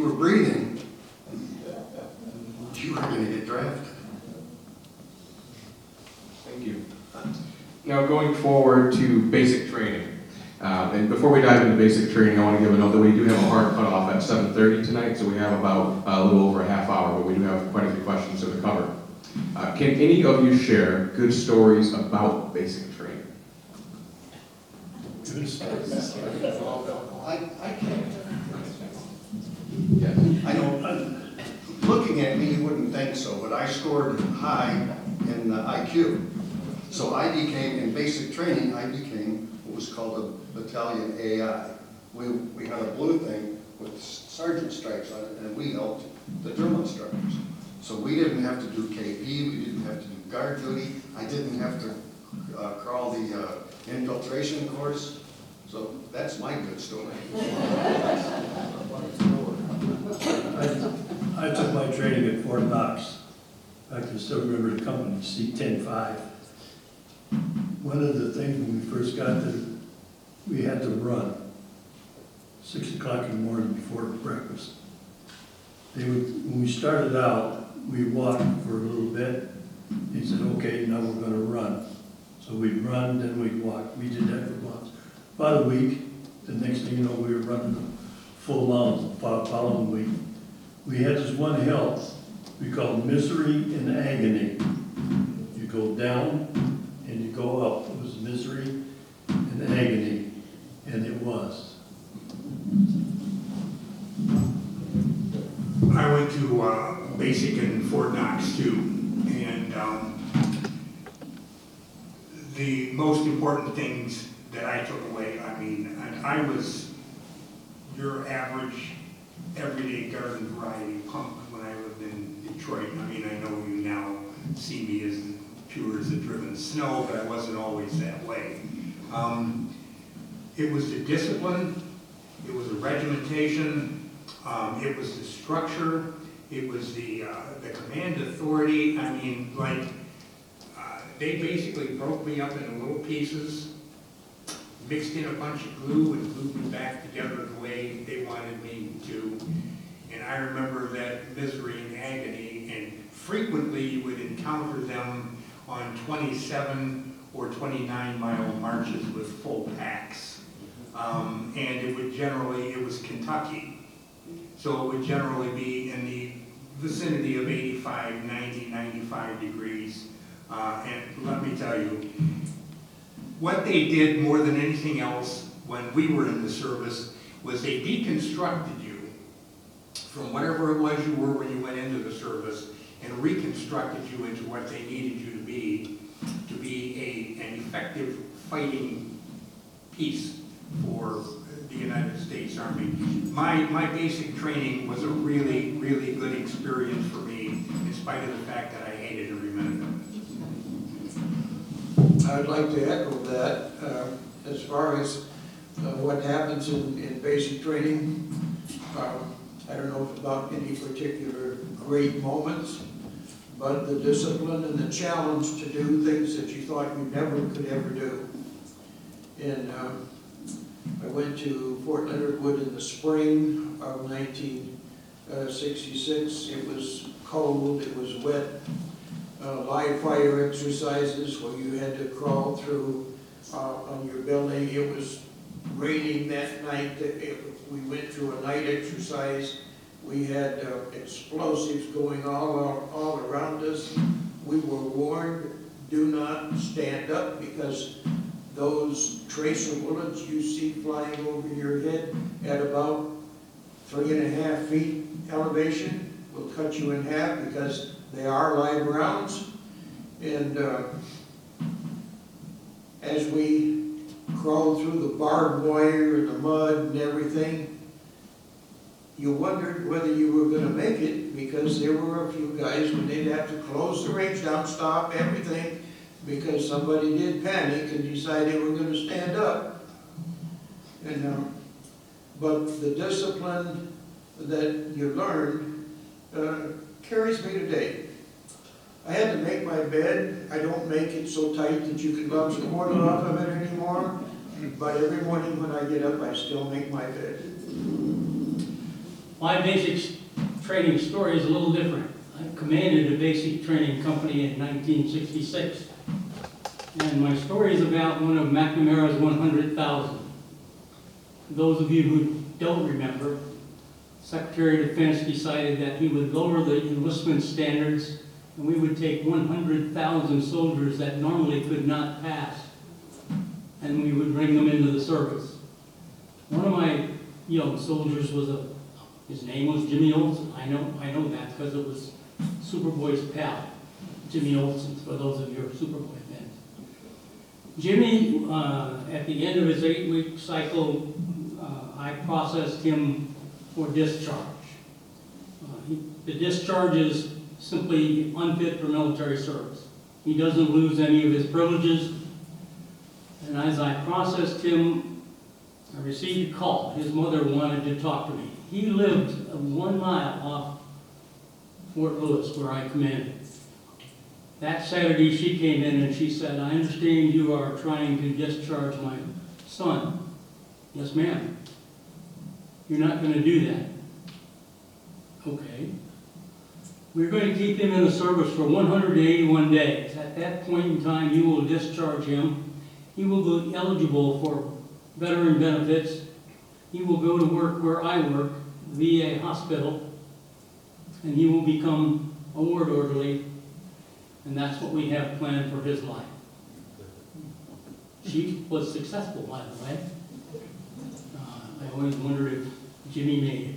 were breathing, you were going to get drafted. Thank you. Now going forward to basic training. And before we dive into basic training, I want to give a note that we do have a hard cutoff at 7:30 tonight, so we have about a little over a half hour, but we do have quite a few questions to cover. Can any of you share good stories about basic training? Good stories. I can't. Yes. I know, looking at me, you wouldn't think so, but I scored high in IQ. So I became, in basic training, I became what was called a battalion AI. We had a blue thing with sergeant stripes on it, and we helped the drill instructors. So we didn't have to do KP, we didn't have to do guard duty, I didn't have to crawl the infiltration course. So that's my good story. I took my training at Fort Knox. I can still remember the company, C-10-5. One of the things when we first got there, we had to run 6 o'clock in the morning before breakfast. When we started out, we walked for a little bit. He said, okay, now we're going to run. So we'd run, then we'd walk. We did that for months. About a week, the next thing you know, we were running full miles the following week. We had this one hill we called misery and agony. You go down and you go up. It was misery and agony, and it was. I went to basic in Fort Knox too, and the most important things that I took away, I mean, I was your average everyday garden variety punk when I lived in Detroit. I mean, I know you now see me as pure as the driven snow, but I wasn't always that way. It was the discipline, it was the regimentation, it was the structure, it was the command authority. I mean, like, they basically broke me up into little pieces, mixed in a bunch of glue and glued me back together the way they wanted me to. And I remember that misery and agony, and frequently you would encounter them on 27 or 29-mile marches with full packs. And it was Kentucky. So it would generally be in the vicinity of 85, 90, 95 degrees. And let me tell you, what they did more than anything else when we were in the service was they deconstructed you from whatever it was you were when you went into the service and reconstructed you into what they needed you to be an effective fighting piece for the United States Army. My basic training was a really, really good experience for me, in spite of the fact that I hated every minute of it. I'd like to echo that. As far as what happens in basic training, I don't know about any particular great moments, but the discipline and the challenge to do things that you thought you never could ever do. And I went to Fort Leonard Wood in the spring of 1966. It was cold, it was wet. Live fire exercises where you had to crawl through on your building. It was raining that night. We went through a night exercise. We had explosives going all around us. We were warned, do not stand up because those tracer bullets you see flying over your head at about 3.5 feet elevation will cut you in half because they are live rounds. And as we crawled through the barbed wire and the mud and everything, you wondered whether you were going to make it, because there were a few guys when they'd have to close the range down, stop everything, because somebody did panic and decide they were going to stand up. And but the discipline that you learned carries me today. I had to make my bed. I don't make it so tight that you can bounce the water off of it anymore, but every morning when I get up, I still make my bed. My basic training story is a little different. I commanded a basic training company in 1966. And my story is about one of McNamara's 100,000. For those of you who don't remember, Secretary of Defense decided that he would lower the enlistment standards and we would take 100,000 soldiers that normally could not pass, and we would bring them into the service. One of my young soldiers was his name was Jimmy Olsen. I know that because it was Superboy's pal, Jimmy Olsen, for those of you who are Superboy fans. Jimmy, at the end of his 8-week cycle, I processed him for discharge. The discharge is simply unfit for military service. He doesn't lose any of his privileges. And as I processed him, I received a call. His mother wanted to talk to me. He lived 1 mile off Fort Lewis, where I commanded. That Saturday, she came in and she said, "I understand you are trying to discharge my son." "Yes, ma'am." "You're not going to do that." "Okay. We're going to keep him in the service for 181 days. At that point in time, you will discharge him. He will be eligible for veteran benefits. He will go to work where I work, VA hospital, and he will become a ward orderly, and that's what we have planned for his life." She was successful, by the way. I always wondered if Jimmy made it.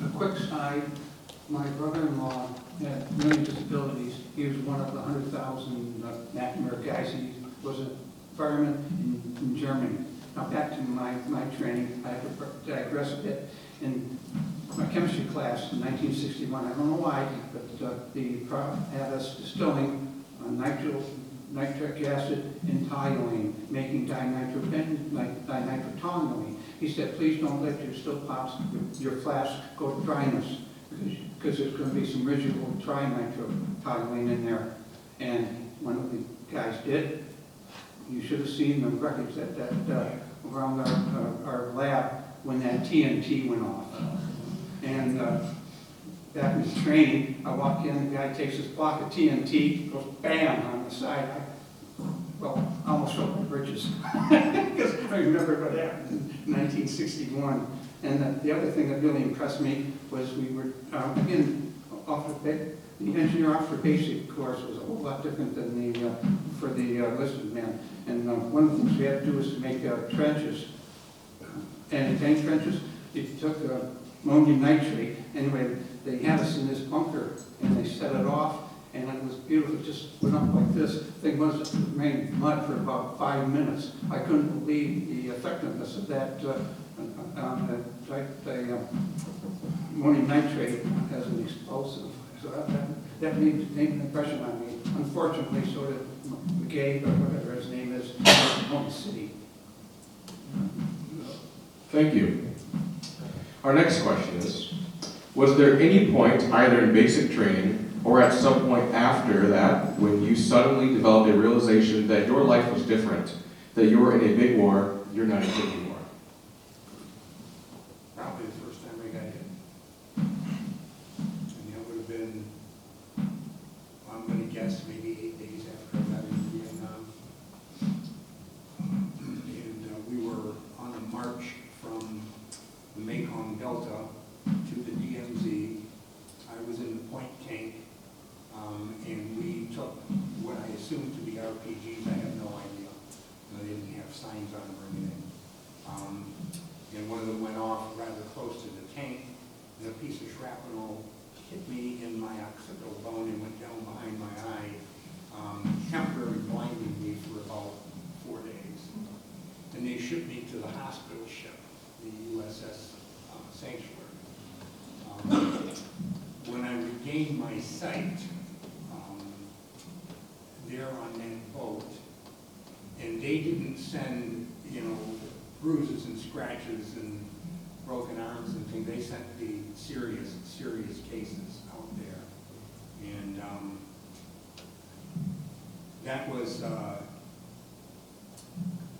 A quick side, my brother-in-law had many disabilities. He was one of the 100,000 McNamara guys. He was a fireman in Germany. Now back to my training, I have to digress a bit. In my chemistry class in 1961, I don't know why, but the prof had us distilling nitric acid and toluene, making dinitrotoluene. He said, "Please don't let your still pops, your flask go to dryness, because there's going to be some residual trinitrotoluene in there." And one of the guys did. You should have seen the records around our lab when that TNT went off. And back in the training, I walk in, the guy takes his block of TNT, goes bam on the side. I almost felt my britches, because I remember what happened in 1961. And the other thing that really impressed me was we were, again, the engineer officer basic course was a whole lot different than for the enlisted men. And one of the things we had to do was to make trenches, anti-tank trenches. It took ammonium nitrate. Anyway, they had us in this bunker, and they set it off, and it was beautiful. It just went up like this. The thing was, it rained mud for about 5 minutes. I couldn't believe the effectiveness of that ammonium nitrate as an explosive. So that made an impression on me. Unfortunately, so did McGay, or whatever his name is, in Oklahoma City. Thank you. Our next question is, was there any point, either in basic training or at some point after that, when you suddenly developed a realization that your life was different, that you were in a big war, you're not in a big war? Probably the first time I got hit. And that would have been shrapnel hit me in my occipital bone and went down behind my eye, temporarily blinding me for about 4 days. And they shipped me to the hospital ship, the USS Sanctuary. When I regained my sight, there on that boat, and they didn't send, you know, bruises and scratches and broken arms and things. They sent the serious cases out there. And that was an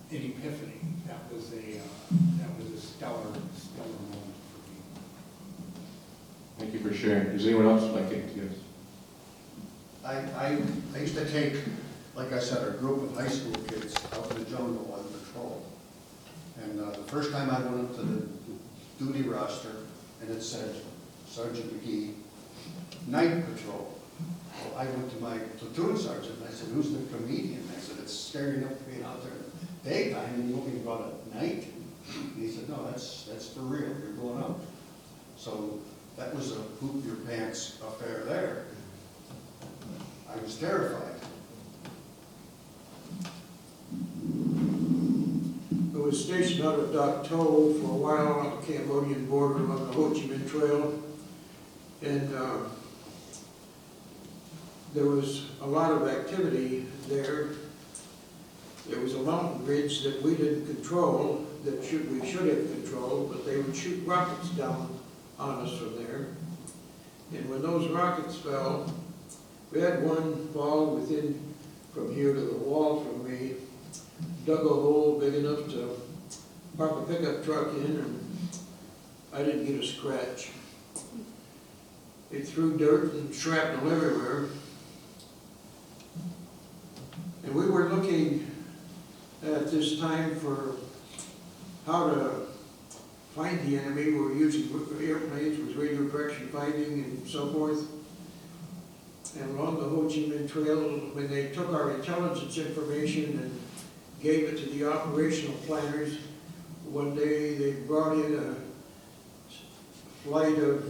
epiphany. That was a stellar moment for me. Thank you for sharing. Does anyone else like to? Yes. I used to take, like I said, a group of high school kids out in the jungle on patrol. And the first time I went up to the duty roster, and it said, Sergeant McGee, night patrol. Well, I went to my platoon sergeant, and I said, who's the comedian? I said, it's scary enough to be out there daytime, and you want me to go out at night? And he said, no, that's for real, you're going out. So that was a poop your pants affair there. I was terrified. I was stationed out at Dak To for a while on the Cambodian border along the Ho Chi Minh Trail. And there was a lot of activity there. There was a mountain ridge that we didn't control, that we should have controlled, but they would shoot rockets down on us from there. And when those rockets fell, we had one fall within, from here to the wall from me, dug a hole big enough to park a pickup truck in, and I didn't get a scratch. They threw dirt and shrapnel everywhere. And we were looking at this time for how to find the enemy. We were using airplanes with radio direction finding and so forth. And along the Ho Chi Minh Trail, when they took our intelligence information and gave it to the operational planners, one day they brought in a flight of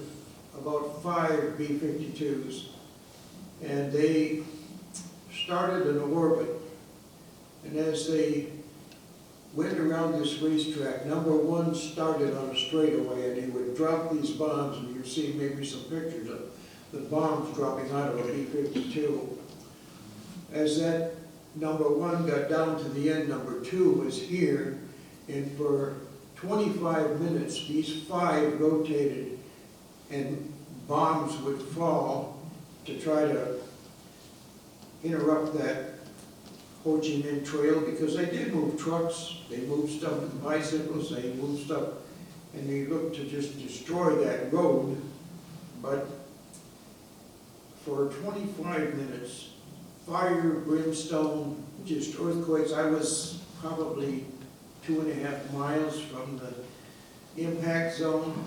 about 5 B-52s, and they started an orbit. And as they went around this racetrack, number one started on a straightaway, and he would drop these bombs, and you see maybe some pictures of the bombs dropping out of a B-52. As that number one got down to the end, number two was here, and for 25 minutes, these 5 rotated, and bombs would fall to try to interrupt that Ho Chi Minh Trail, because they did move trucks, they moved stuff with bicycles, they moved stuff, and they looked to just destroy that road. But for 25 minutes, fire, brimstone, just earthquakes. I was probably 2.5 miles from the impact zone,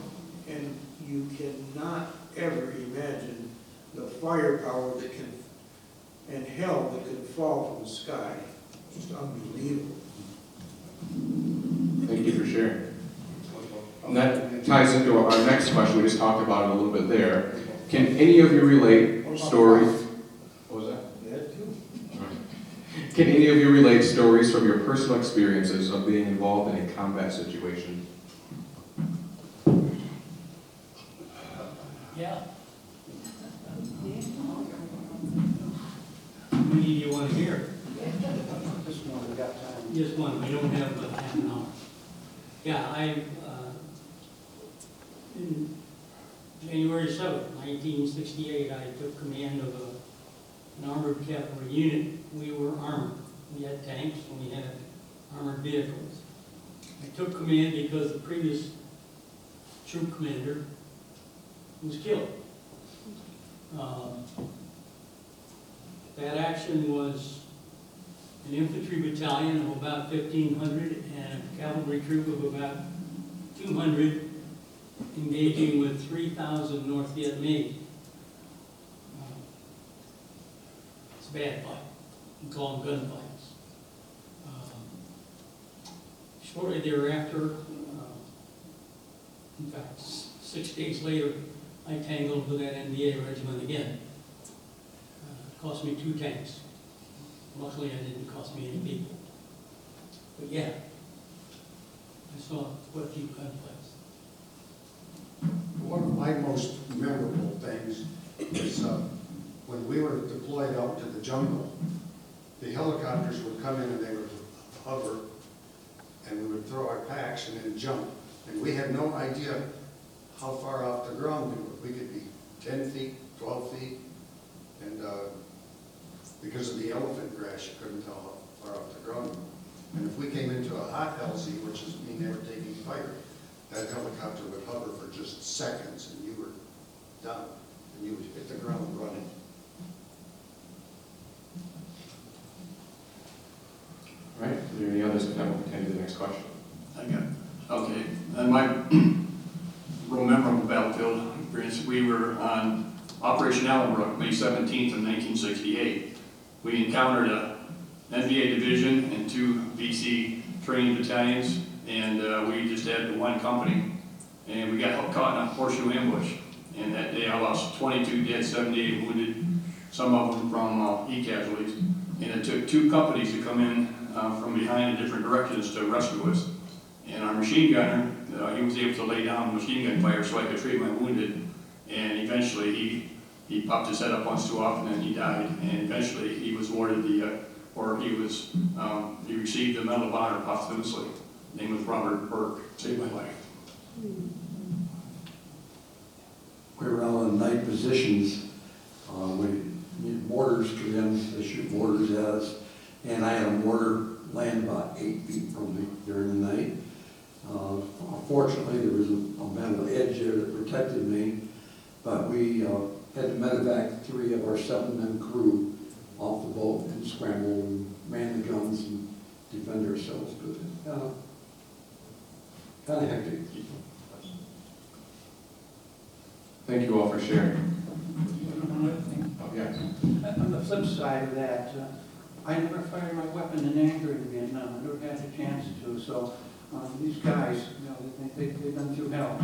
and you cannot ever imagine the firepower that can, and hell that can fall from the sky. Just unbelievable. Thank you for sharing. And that ties into our next question. We just talked about it a little bit there. Can any of you relate stories? What was that? Yeah, too. Can any of you relate stories from your personal experiences of being involved in a combat situation? Yeah. How many do you want to hear? Just one, we got time. Just one, we don't have but half an hour. Yeah, in January 7th, 1968, I took command of an armored cavalry unit. We were armored. We had tanks and we had armored vehicles. I took command because the previous troop commander was killed. That action was an infantry battalion of about 1,500 and a cavalry troop of about 200 engaging with 3,000 North Vietnamese. It's a bad fight. We call them gunfights. Shortly thereafter, in fact, 6 days later, I I tangled with that NVA regiment again. Cost me 2 tanks. Luckily, it didn't cost me any people. But yeah, I saw quite a few conflicts. One of my most memorable things is when we were deployed out to the jungle, the helicopters would come in and they would hover, and we would throw our packs and then jump. And we had no idea how far off the ground we were. We could be 10 feet, 12 feet, and because of the elephant grass, you couldn't tell how far off the ground we were. And if we came into a hot LZ, which is me never taking fire, that helicopter would hover for just seconds and you were done. And you would hit the ground running. All right, are there any others that will continue to the next question? I got, okay. And my real memorable battlefield experience, we were on Operation Allenbrook, May 17th of 1968. We encountered a NVA division and 2 VC training battalions, and we just had 1 company, and we got caught in a horseshoe ambush. And that day I lost 22 dead, 78 wounded, some of them from E-casualties. And it took 2 companies to come in from behind in different directions to rescue us. And our machine gunner, he was able to lay down machine gun fire so I could treat my wounded. And eventually he popped his head up once too often and he died. And eventually he was awarded he received the Medal of Honor posthumously. His name was Robert Burke. Saved my life. We were out in night positions. Mortars come in, they shoot mortars at us, and I had a mortar land about 8 feet from me during the night. Fortunately, there was a metal edge there that protected me, but we had to medevac 3 of our 7-man crew off the boat and scramble and man the guns and defend ourselves. But kind of hectic. Thank you all for sharing. One other thing. Oh, yeah. On the flip side of that, I never fired my weapon in anger in Vietnam. I never had the chance to. So these guys, you know, they've been through hell.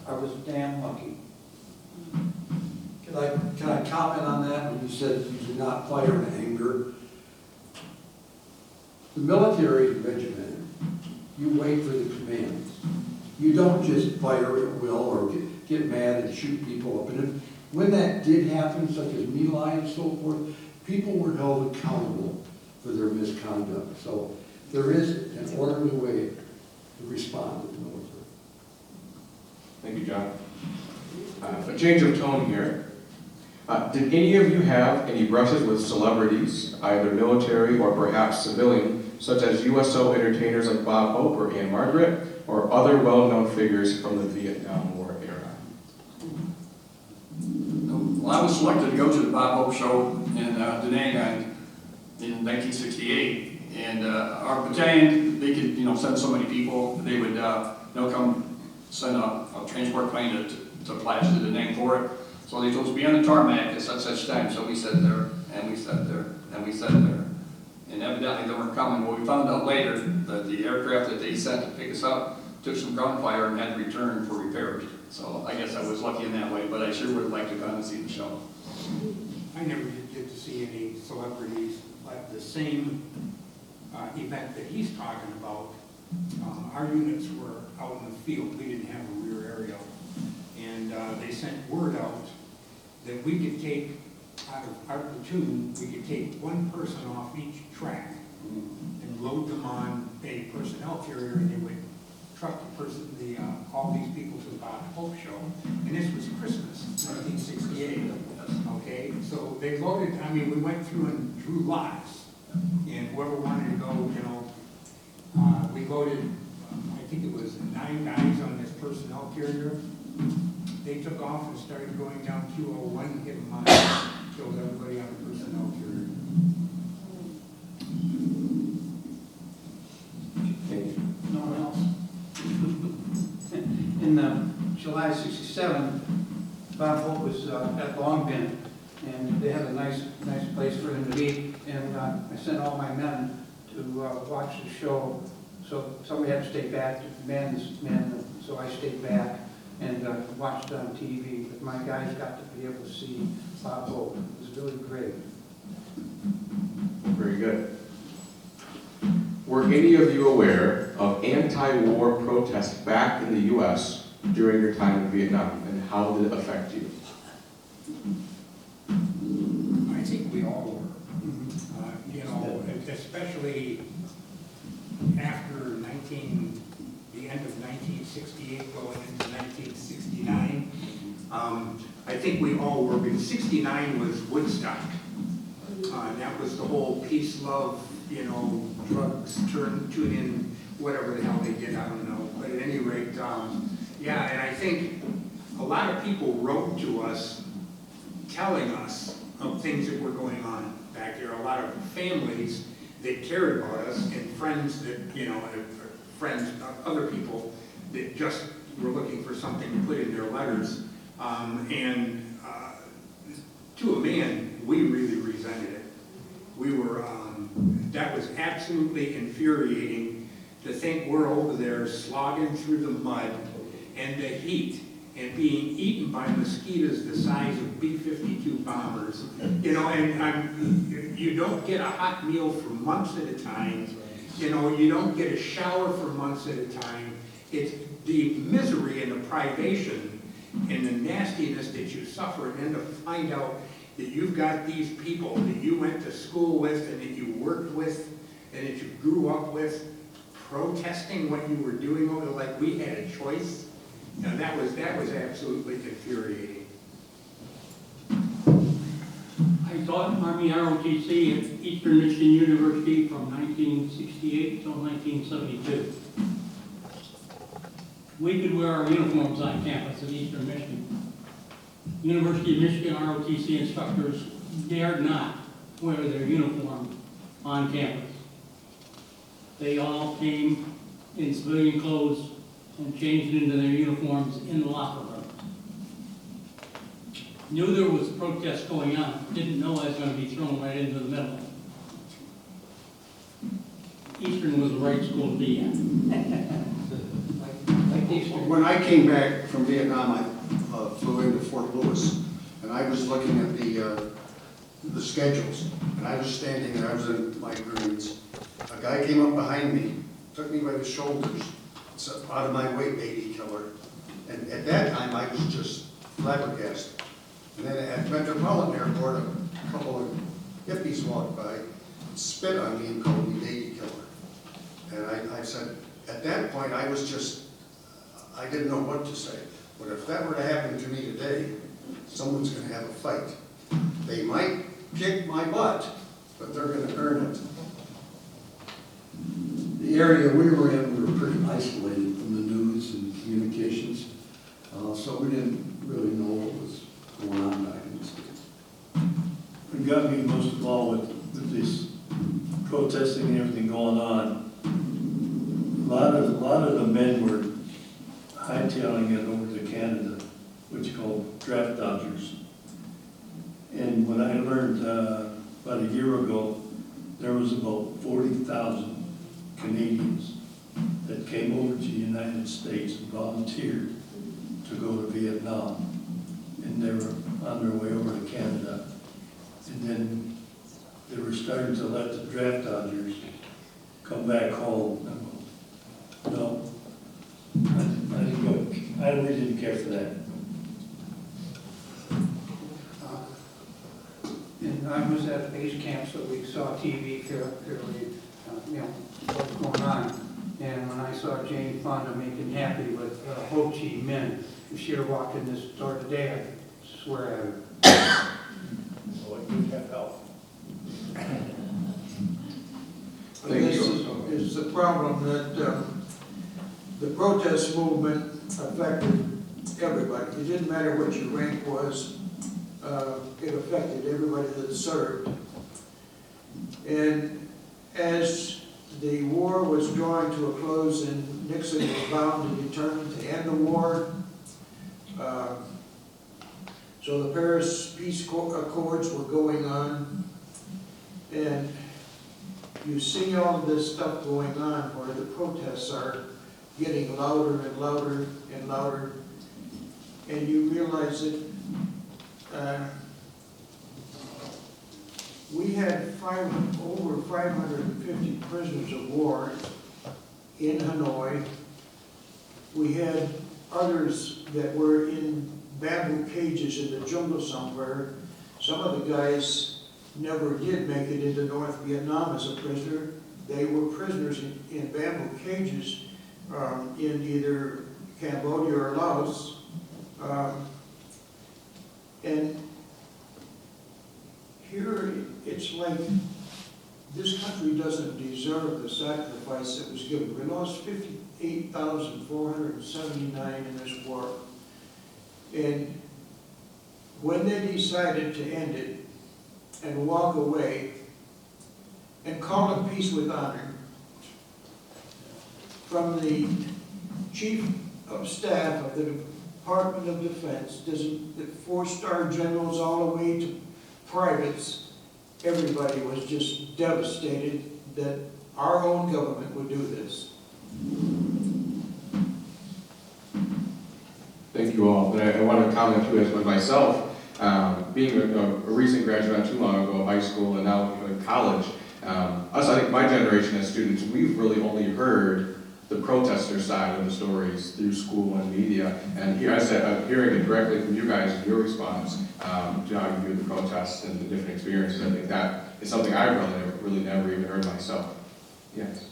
I was damn lucky. Can I comment on that when you said you did not fire in anger? The military regimented. You wait for the commands. You don't just fire at will or get mad and shoot people up. And when that did happen, such as My Lai and so forth, people were held accountable for their misconduct. So there is an orderly way to respond to the military. Thank you, John. A change of tone here. Did any of you have any brushes with celebrities, either military or perhaps civilian, such as USO entertainers like Bob Hope or Anne Margaret, or other well-known figures from the Vietnam War era? Well, I was selected to go to the Bob Hope show in Da Nang in 1968, and our battalion, they could, send so many people. They would, come send a transport plane to fly us to Da Nang for it. So they told us to be on the tarmac at such time. So we sat there, and we sat there, and we sat there. And evidently they weren't coming. Well, we found out later that the aircraft that they sent to pick us up took some ground fire and had to return for repairs. So I guess I was lucky in that way, but I sure would have liked to come and see the show. I never did get to see any celebrities, but the same event that he's talking about, our units were out in the field. We didn't have a rear aerial. And they sent word out that we could take, out of our platoon, we could take 1 person off each track and load them on a personnel carrier, and they would truck all these people to the Bob Hope show. And this was Christmas, 1968. Okay, so they loaded, we went through and drew lots, and whoever wanted to go, we loaded, I think it was 9 guys on this personnel carrier. They took off and started going down 201, hit a mile, killed everybody on the personnel carrier. Thank you. No one else. In July '67, Bob Hope was at Longbin, and they had a nice place for him to be. And I sent all my men to watch the show. So somebody had to stay back to man, so I stayed back. and watched on TV. But my guys got to be able to see Bob Hope. It was really great. Very good. Were any of you aware of anti-war protests back in the U.S. during your time in Vietnam, and how did it affect you? I think we all were. You know, especially after the end of 1968 going into 1969. I think we all were, because 69 was Woodstock. That was the whole peace, love, you know, drugs, tune in, whatever the hell they did, I don't know. But at any rate, yeah, and I think a lot of people wrote to us telling us of things that were going on back there. A lot of families that cared about us, and friends that, you know, friends, other people that just were looking for something to put in their letters. To a man, we really resented it. We were, that was absolutely infuriating to think we're over there slogging through the mud and the heat and being eaten by mosquitoes the size of B-52 bombers. You know, and you don't get a hot meal for months at a time. You know, you don't get a shower for months at a time. It's the misery and the privation and the nastiness that you suffer, and then to find out that you've got these people that you went to school with and that you worked with and that you grew up with protesting what you were doing over, like we had a choice. Now that was absolutely infuriating. I taught Army ROTC at Eastern Michigan University from 1968 till 1972. We could wear our uniforms on campus at Eastern Michigan. University of Michigan ROTC instructors dared not wear their uniform on campus. They all came in civilian clothes and changed into their uniforms in the locker room. Knew there was a protest going on, didn't know I was going to be thrown right into the middle. Eastern was the right school to be in. Like Eastern. When I came back from Vietnam, I flew into Fort Lewis, and I was looking at the schedules, and I was standing and I was in my greens. A guy came up behind me, took me by the shoulders, said, "Out of my way, baby killer." And at that time, I was just flabbergasted. And then at Metropolitan Airport, a couple of hippies walked by, spit on me and called me baby killer. And I said, at that point, I didn't know what to say. But if that were to happen to me today, someone's going to have a fight. They might kick my butt, but they're going to earn it. The area we were in, we were pretty isolated from the news and communications, so we didn't really know what was going on back in the States. What got me most of all with this protesting and everything going on, a lot of the men were hightailing it over to Canada, which is called draft dodgers. And when I learned about a year ago, there was about 40,000 Canadians that came over to the United States and volunteered to go to Vietnam. And they were on their way over to Canada. And then they were starting to let the draft dodgers come back home. And no, I didn't go. I really didn't care for that. And I was at base camp, so we saw TV fairly, you know, what's going on. And when I saw Jane Fonda making happy with Ho Chi Minh, if she were walking this door today, I'd swear at her. So you have help. This is the problem that the protest movement affected everybody. It didn't matter what your rank was. It affected everybody that served. And as the war was drawing to a close and Nixon was bound and determined to end the war, so the Paris Peace Accords were going on, and you see all of this stuff going on where the protests are getting louder and louder and louder, and you realize that we had over 550 prisoners of war in Hanoi. We had others that were in bamboo cages in the jungle somewhere. Some of the guys never did make it into North Vietnam as a prisoner. They were prisoners in bamboo cages in either Cambodia or Laos. And here, it's like this country doesn't deserve the sacrifice that was given. We lost 58,479 in this war. And when they decided to end it and walk away and call it peace with honor, from the chief of staff of the Department of Defense, the 4-star generals all the way to privates, everybody was just devastated that our own government would do this. Thank you all. But I want to comment too as with myself, being a recent graduate not too long ago of high school and now in college, I think my generation as students, we've really only heard the protester side of the stories through school and media. And here I said, I'm hearing it directly from you guys in your response to how you view the protests and the different experiences. I think that is something I really never even heard myself. Yes.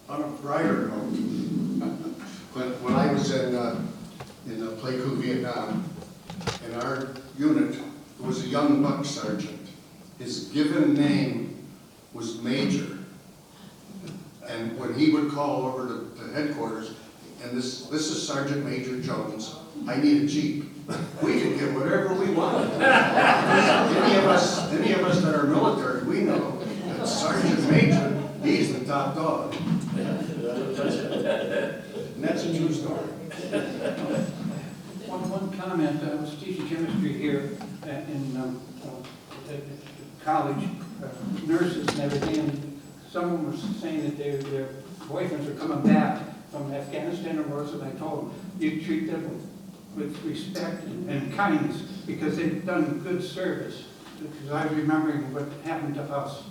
On a brighter note, when I was in Pleiku, Vietnam, in our unit, there was a young buck sergeant. His given name was Major. And when he would call over to headquarters, and this is Sergeant Major Jones, I need a Jeep. We can get whatever we want. Any of us that are military, we know that Sergeant Major, he's the top dog. And that's a true story. One comment, I was teaching chemistry here in college, nurses and everything, and someone was saying that their boyfriends are coming back from Afghanistan or worse, and I told them, you treat them with respect and kindness because they've done good service. Because I was remembering what happened to us.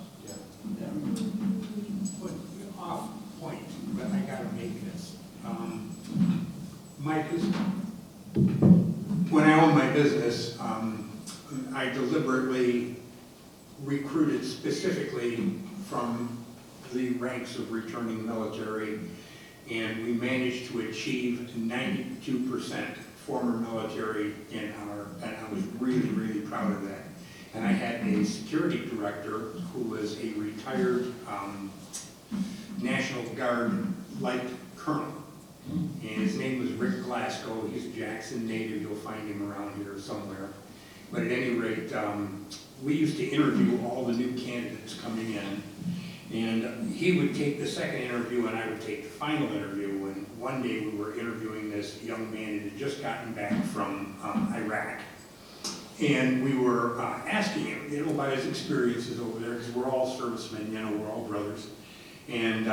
But off point, but I gotta make this. My business, when I owned my business, I deliberately recruited specifically from the ranks of returning military, and we managed to achieve 92% former military in our, and I was really, really proud of that. And I had a security director who was a retired National Guard Light Colonel. And his name was Rick Glasgow. He's a Jackson native. You'll find him around here somewhere. But at any rate, we used to interview all the new candidates coming in. And he would take the second interview and I would take the final interview. And one day we were interviewing this young man who had just gotten back from Iraq. And we were asking him, about his experiences over there, because we're all servicemen, we're all brothers. And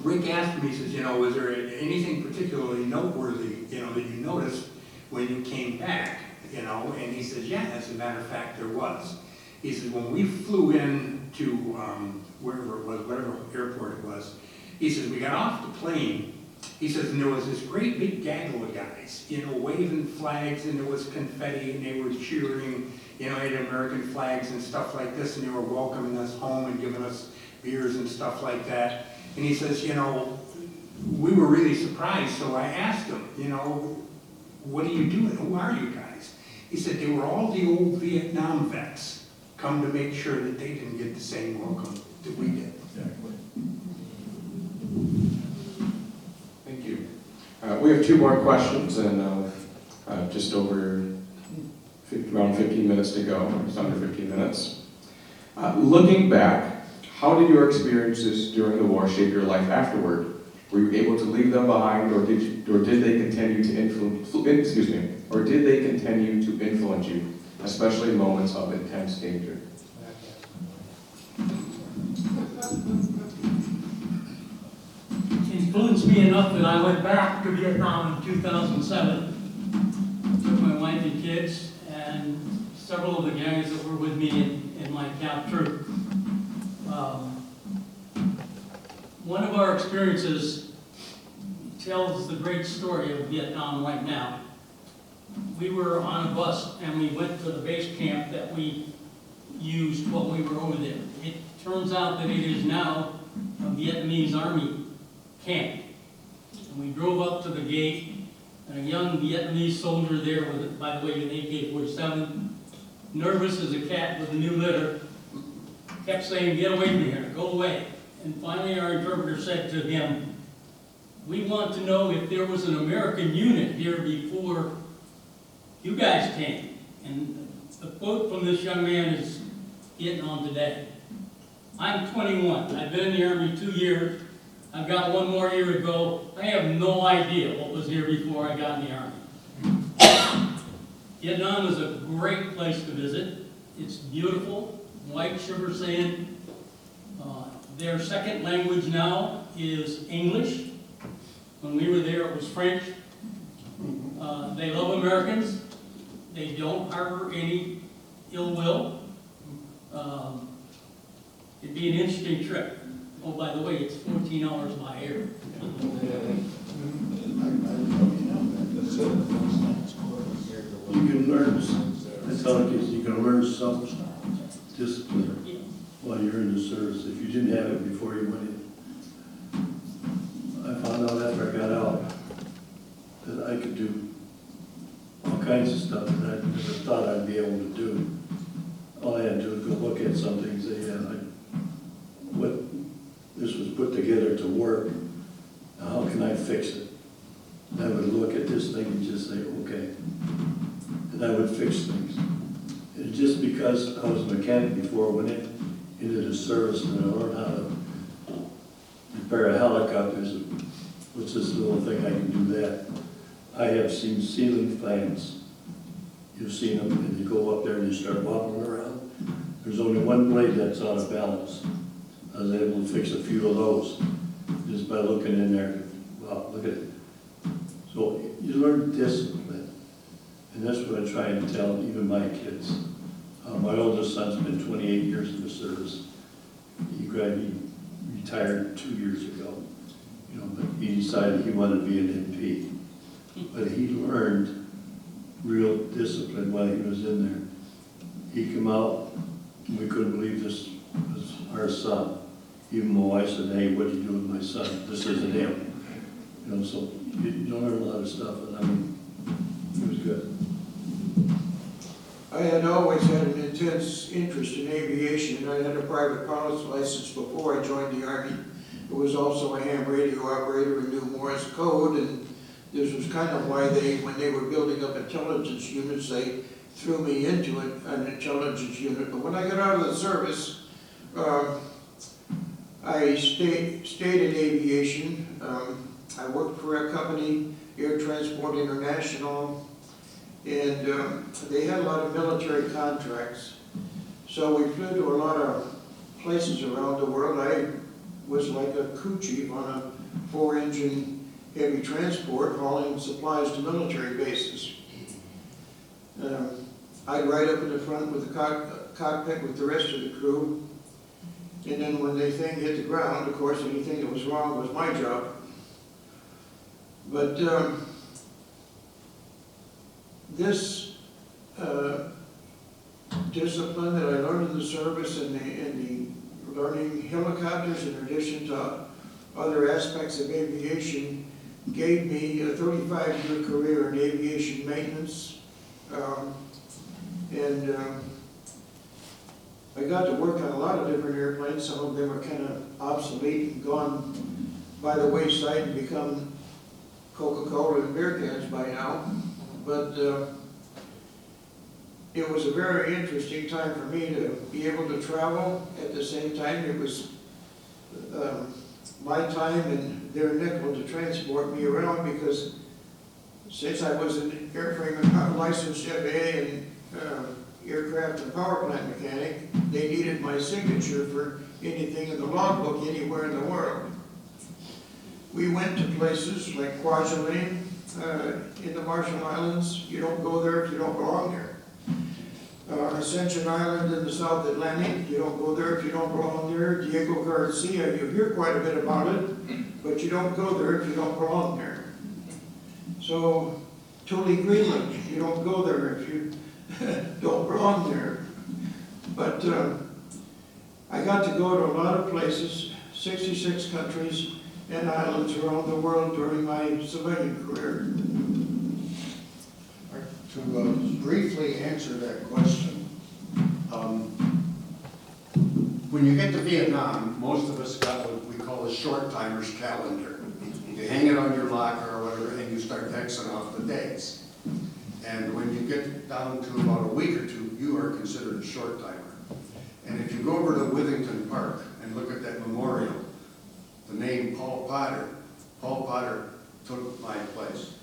Rick asked me, he says, was there anything particularly noteworthy, that you noticed when you came back, And he says, yeah, as a matter of fact, there was. He says, when we flew in to wherever it was, whatever airport it was, he says, we got off the plane. He says, and there was this great big gaggle of guys, waving flags, and there was confetti, and they were cheering, had American flags and stuff like this, and they were welcoming us home and giving us beers and stuff like that. And he says, we were really surprised, so I asked him, what are you doing? Who are you guys? He said, they were all the old Vietnam vets come to make sure that they didn't get the same welcome that we did. Exactly. Thank you. We have two more questions, and just over around 15 minutes to go, just under 15 minutes. Looking back, how did your experiences during the war shape your life afterward? Were you able to leave them behind, or did they continue to influence you, especially in moments of intense danger? Influenced me enough that I went back to Vietnam in 2007 wife and kids, and several of the guys that were with me in my camp troop. One of our experiences tells the great story of Vietnam right now. We were on a bus and we went to the base camp that we used while we were over there. It turns out that it is now a Vietnamese Army camp. And we drove up to the gate, and a young Vietnamese soldier there with, by the way, an AK-47, nervous as a cat with a new litter, kept saying, "Get away from here, go away." And finally our interpreter said to him, "We want to know if there was an American unit here before you guys came." And the quote from this young man is getting on today. I'm 21. I've been in the Army 2 years. I've got 1 more year to go. I have no idea what was here before I got in the Army. Vietnam is a great place to visit. It's beautiful, white sugar sand. Their second language now is English. When we were there, it was French. They love Americans. They don't harbor any ill will. It'd be an interesting trip. Oh, by the way, it's 14 hours by air. You can learn, I tell kids, you can learn some discipline while you're in the service if you didn't have it before you went in. I found out after I got out that I could do all kinds of stuff that I never thought I'd be able to do. All I had to do was go look at something and say, yeah, what this was put together to work, now how can I fix it? And I would look at this thing and just say, okay. And I would fix things. And just because I was a mechanic before I went into the service and I learned how to repair a helicopter, what's this little thing I can do that? I have seen ceiling fans. You've seen them and you go up there and you start wobbling around. There's only one blade that's out of balance. I was able to fix a few of those just by looking in there. Wow, look at it. So you learn discipline. And that's what I try and tell even my kids. My oldest son's been 28 years in the service. He retired 2 years ago. But he decided he wanted to be an MP. But he learned real discipline while he was in there. He came out, and we couldn't believe this was our son. Even my wife said, "Hey, what did you do with my son? This isn't him." So you learn a lot of stuff, and I mean, it was good. I had always had an intense interest in aviation, and I had a private pilot's license before I joined the Army. I was also a ham radio operator and knew Morse code, and this was kind of why when they were building up intelligence units, they threw me into an intelligence unit. But when I got out of the service, I stayed in aviation. I worked for a company, Air Transport International, and they had a lot of military contracts. So we flew to a lot of places around the world. I was like a crew chief on a 4-engine heavy transport hauling supplies to military bases. I'd ride up in the front with the cockpit with the rest of the crew. And then when the thing hit the ground, of course, anything that was wrong was my job. But this discipline that I learned in the service and the learning helicopters in addition to other aspects of aviation gave me a 35-year career in aviation maintenance. I got to work on a lot of different airplanes. Some of them are kind of obsolete and gone by the wayside and become Coca-Cola and beer cans by now. But it was a very interesting time for me to be able to travel. At the same time, it was my time and their nickel to transport me around, because since I was an airframe and licensed FAA and aircraft and power plant mechanic, they needed my signature for anything in the logbook anywhere in the world. We went to places like Kwajalein, in the Marshall Islands, you don't go there if you don't belong there. Ascension Island in the South Atlantic, you don't go there if you don't belong there. Diego Garcia, you hear quite a bit about it, but you don't go there if you don't belong there. So, Thule, Greenland, you don't go there if you don't belong there. But I got to go to a lot of places, 66 countries and islands around the world during my civilian career. To briefly answer that question, when you get to Vietnam, most of us got what we call a short timer's calendar. You hang it on your locker or whatever, and you start Xing off the days. And when you get down to about a week or two, you are considered a short timer. And if you go over to Withington Park and look at that memorial, the name Paul Potter took my place.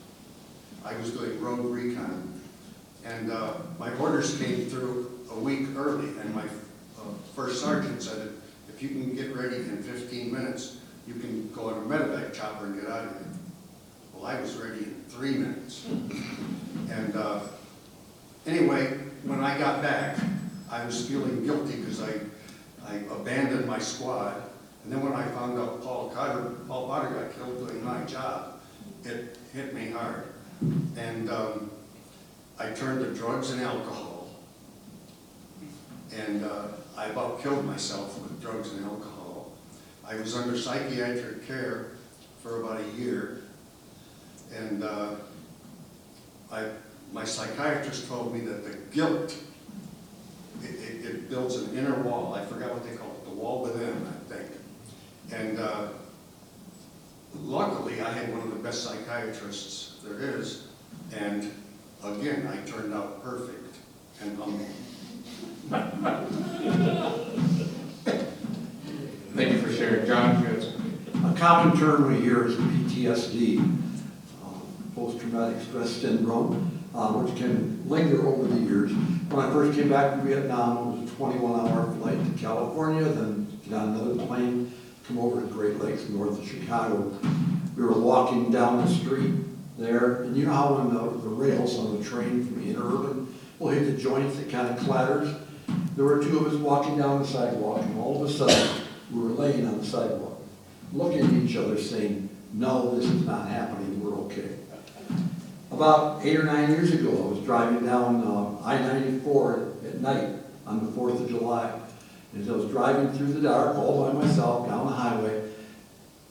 I was doing road recon. And my orders came through a week early, and my first sergeant said, if you can get ready in 15 minutes, you can go on a medevac chopper and get out of here. Well, I was ready in 3 minutes. And anyway, when I got back, I was feeling guilty because I abandoned my squad. And then when I found out Paul Potter got killed doing my job, it hit me hard. And I turned to drugs and alcohol. And I about killed myself with drugs and alcohol. I was under psychiatric care for about a year. And my psychiatrist told me that the guilt, it builds an inner wall. I forgot what they call it, the wall within, I think. And luckily, I had one of the best psychiatrists there is. And again, I turned out perfect and humble. Thank you for sharing. John, you had A common term we hear is PTSD, post-traumatic stress syndrome, which can linger over the years. When I first came back from Vietnam, it was a 21-hour flight to California, then get on another plane, come over to Great Lakes, north of Chicago. We were walking down the street there, and you know how when the rails on the train from interurban will hit the joints, it kind of clatters. There were two of us walking down the sidewalk, and all of a sudden, we were laying on the sidewalk, looking at each other saying, no, this is not happening, we're okay. About 8 or 9 years ago, I was driving down I-94 at night on the 4th of July. As I was driving through the dark all by myself down the highway,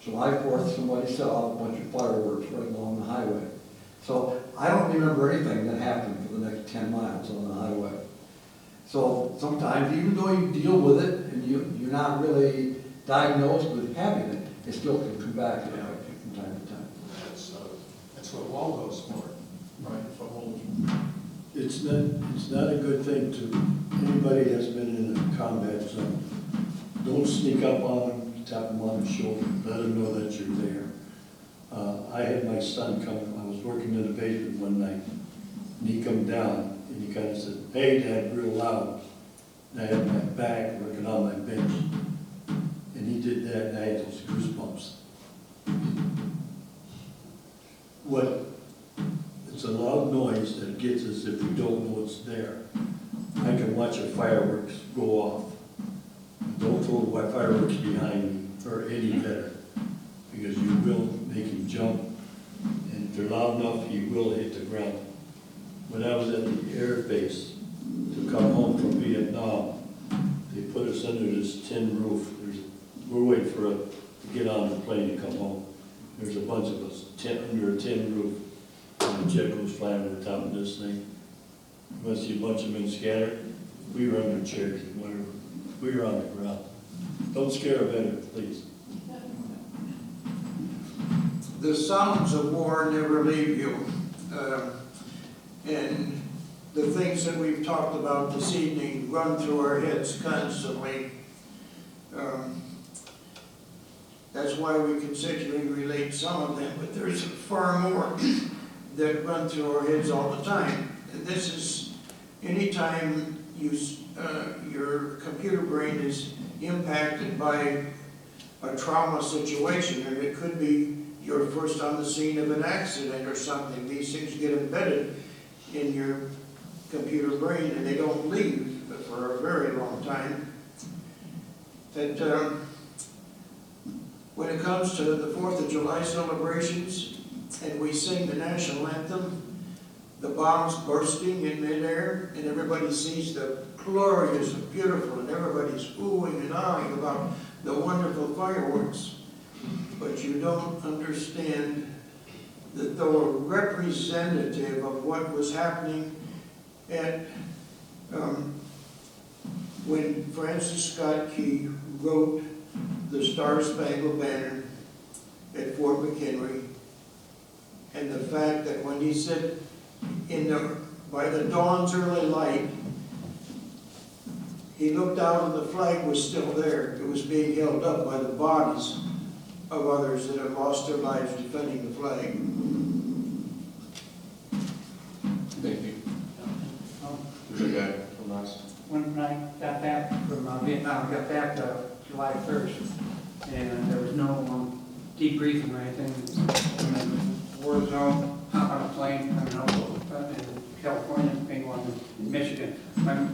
July 4th, somebody set off a bunch of fireworks right along the highway. So I don't remember anything that happened for the next 10 miles on the highway. So sometimes, even though you deal with it and you're not really diagnosed with having it, it still can come back and affect you from time to time. That's what Waldo's for. Right. It's not a good thing to anybody that's been in a combat zone. Don't sneak up on them, tap them on the shoulder, let them know that you're there. I had my son come, I was working in the basement one night, and he come down, and he kind of said, hey, Dad, real loud. And I had my back working on my bench, and he did that, and I had those goosebumps. It's a loud noise that gets us if we don't know it's there. I can watch a fireworks go off. Don't throw the fireworks behind me or any better, because you will make him jump. And if they're loud enough, he will hit the ground. When I was at the air base to come home from Vietnam, they put us under this tin roof. We're waiting to get on the plane to come home. There's a bunch of us under a tin roof. And the jet goes flying over the top of this thing. You must see a bunch of men scattered. We were under chairs and whatever. We were on the ground. Don't scare a veteran, please. The sounds of war never leave you. And the things that we've talked about this evening run through our heads constantly. That's why we can safely relate some of them, but there's far more that run through our heads all the time. And this is anytime your computer brain is impacted by a trauma situation, and it could be you're first on the scene of an accident or something. These things get embedded in your computer brain and they don't leave for a very long time. That when it comes to the 4th of July celebrations and we sing the national anthem, the bombs bursting in midair, and everybody sees the glorious and beautiful, and everybody's oohing and ahhing about the wonderful fireworks. But you don't understand that they were representative of what was happening at when Francis Scott Key wrote the Star-Spangled Banner at Fort McHenry, and the fact that when he said, by the dawn's early light, he looked out and the flag was still there. It was being held up by the bodies of others that had lost their lives defending the flag. Thank you. There's a guy from last. When I got back from Vietnam, I got back July 1st, and there was no debriefing or anything. In the war zone, hop on a plane, I don't know, in California, maybe one in Michigan. My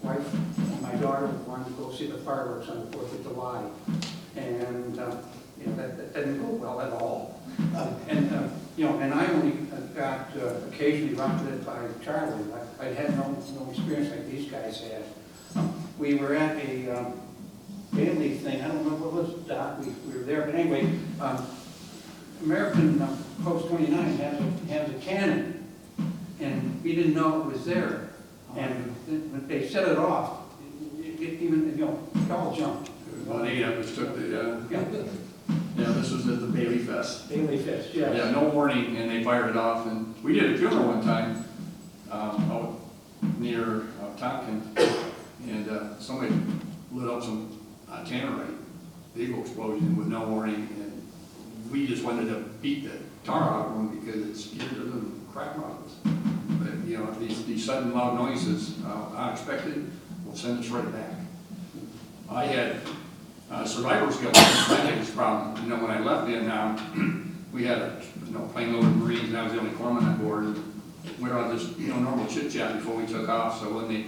wife and my daughter wanted to go see the fireworks on the 4th of July, and you know, that didn't go well at all. You know, and I only got occasionally rounded by Charlie. I had no experience like these guys had. We were at a family thing. I don't remember what it was, Doc. We were there, but anyway, American Post 29 has a cannon, and we didn't know it was there. And when they set it off, it even, you know, it all jumped. About 8 of us took the, yeah, this was at the Bailey Fest. Bailey Fest, yeah. Yeah, no warning, and they fired it off, and we did a funeral one time, out near Tonkin, and somebody lit up some tannerite, big explosion with no warning, and we just wanted to beat the tar out of them because it scared the little crap out of us. But, you know, these sudden loud noises, unexpected, will send us right back. I had survivor's guilt, my biggest problem. You know, when I left Vietnam, we had a plane load of Marines, and I was the only corpsman on board. We were on just normal chit chat before we took off. So when they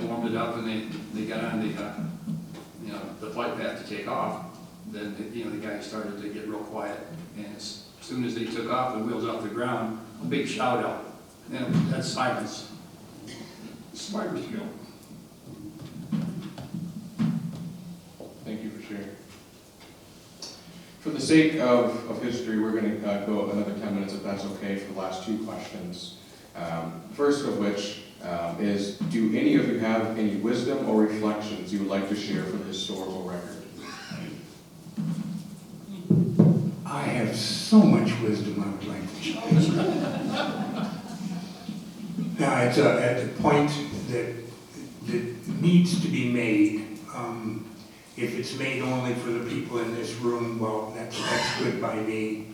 warmed it up and they got on the flight path to take off, then the guys started to get real quiet. And as soon as they took off, the wheels off the ground, a big shout out. And that's silence. Survivor's guilt. Thank you for sharing. For the sake of history, we're going to go another 10 minutes, if that's okay, for the last 2 questions. First of which is, do any of you have any wisdom or reflections you would like to share for the historical record? I have so much wisdom I would like to share. Now, it's a point that needs to be made. If it's made only for the people in this room, well, that's good by me.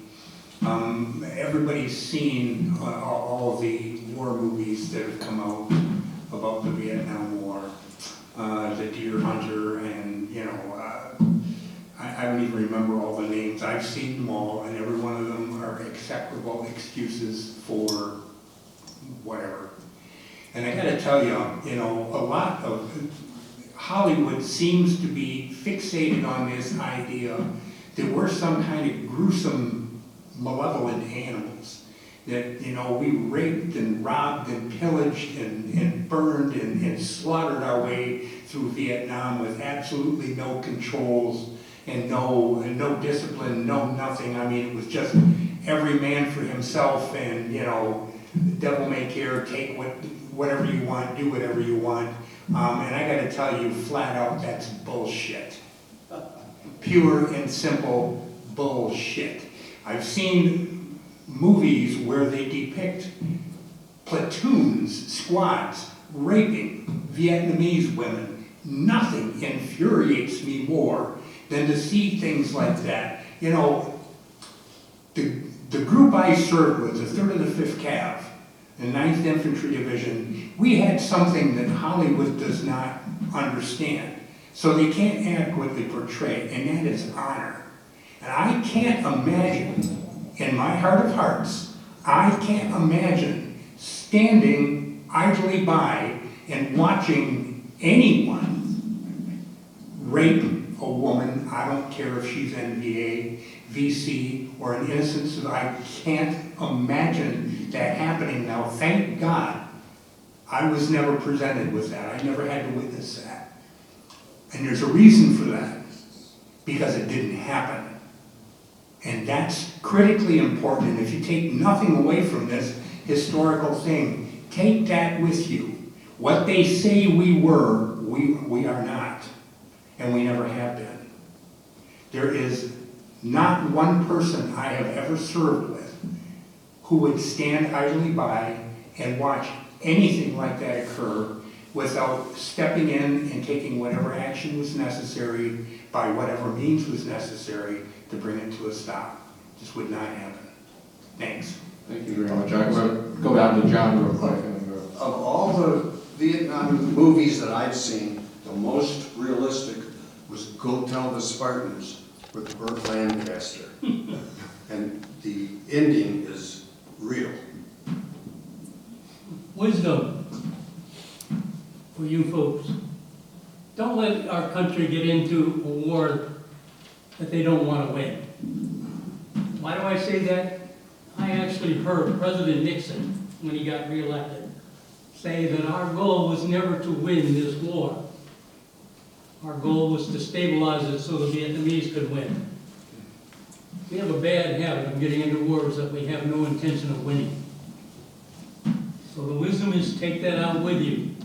Everybody's seen all of the war movies that have come out about the Vietnam War, The Deer Hunter, and I don't even remember all the names. I've seen them all, and every one of them are acceptable excuses for whatever. And I got to tell you, a lot of Hollywood seems to be fixated on this idea that we're some kind of gruesome, malevolent animals. That, we raped and robbed and pillaged and burned and slaughtered our way through Vietnam with absolutely no controls and no discipline, no nothing. I mean, it was just every man for himself, and, devil may care, take whatever you want, do whatever you want. And I got to tell you flat out, that's bullshit. Pure and simple bullshit. I've seen movies where they depict platoons, squads, raping Vietnamese women. Nothing infuriates me more than to see things like that. The group I served with, the 3rd and the 5th Cav, the 9th Infantry Division, we had something that Hollywood does not understand. So they can't adequately portray, and that is honor. And I can't imagine, in my heart of hearts, I can't imagine standing idly by and watching anyone rape a woman. I don't care if she's NBA, VC, or an innocent civilian. I can't imagine that happening. Now, thank God, I was never presented with that. I never had to witness that. And there's a reason for that, because it didn't happen. And that's critically important. And if you take nothing away from this historical thing, take that with you. What they say we were, we are not. And we never have been. There is not one person I have ever served with who would stand idly by and watch anything like that occur without stepping in and taking whatever action was necessary by whatever means was necessary to bring it to a stop. This would not happen. Thanks. Thank you very much. I'm going to go down to John real quick. And then go. Of all the Vietnam movies that I've seen, the most realistic was Go Tell the Spartans with Burt Lancaster. And the ending is real. Wisdom for you folks. Don't let our country get into a war that they don't want to win. Why do I say that? I actually heard President Nixon, when he got reelected, say that our goal was never to win this war. Our goal was to stabilize it so the Vietnamese could win. We have a bad habit of getting into wars that we have no intention of winning. So the wisdom is take that out with you.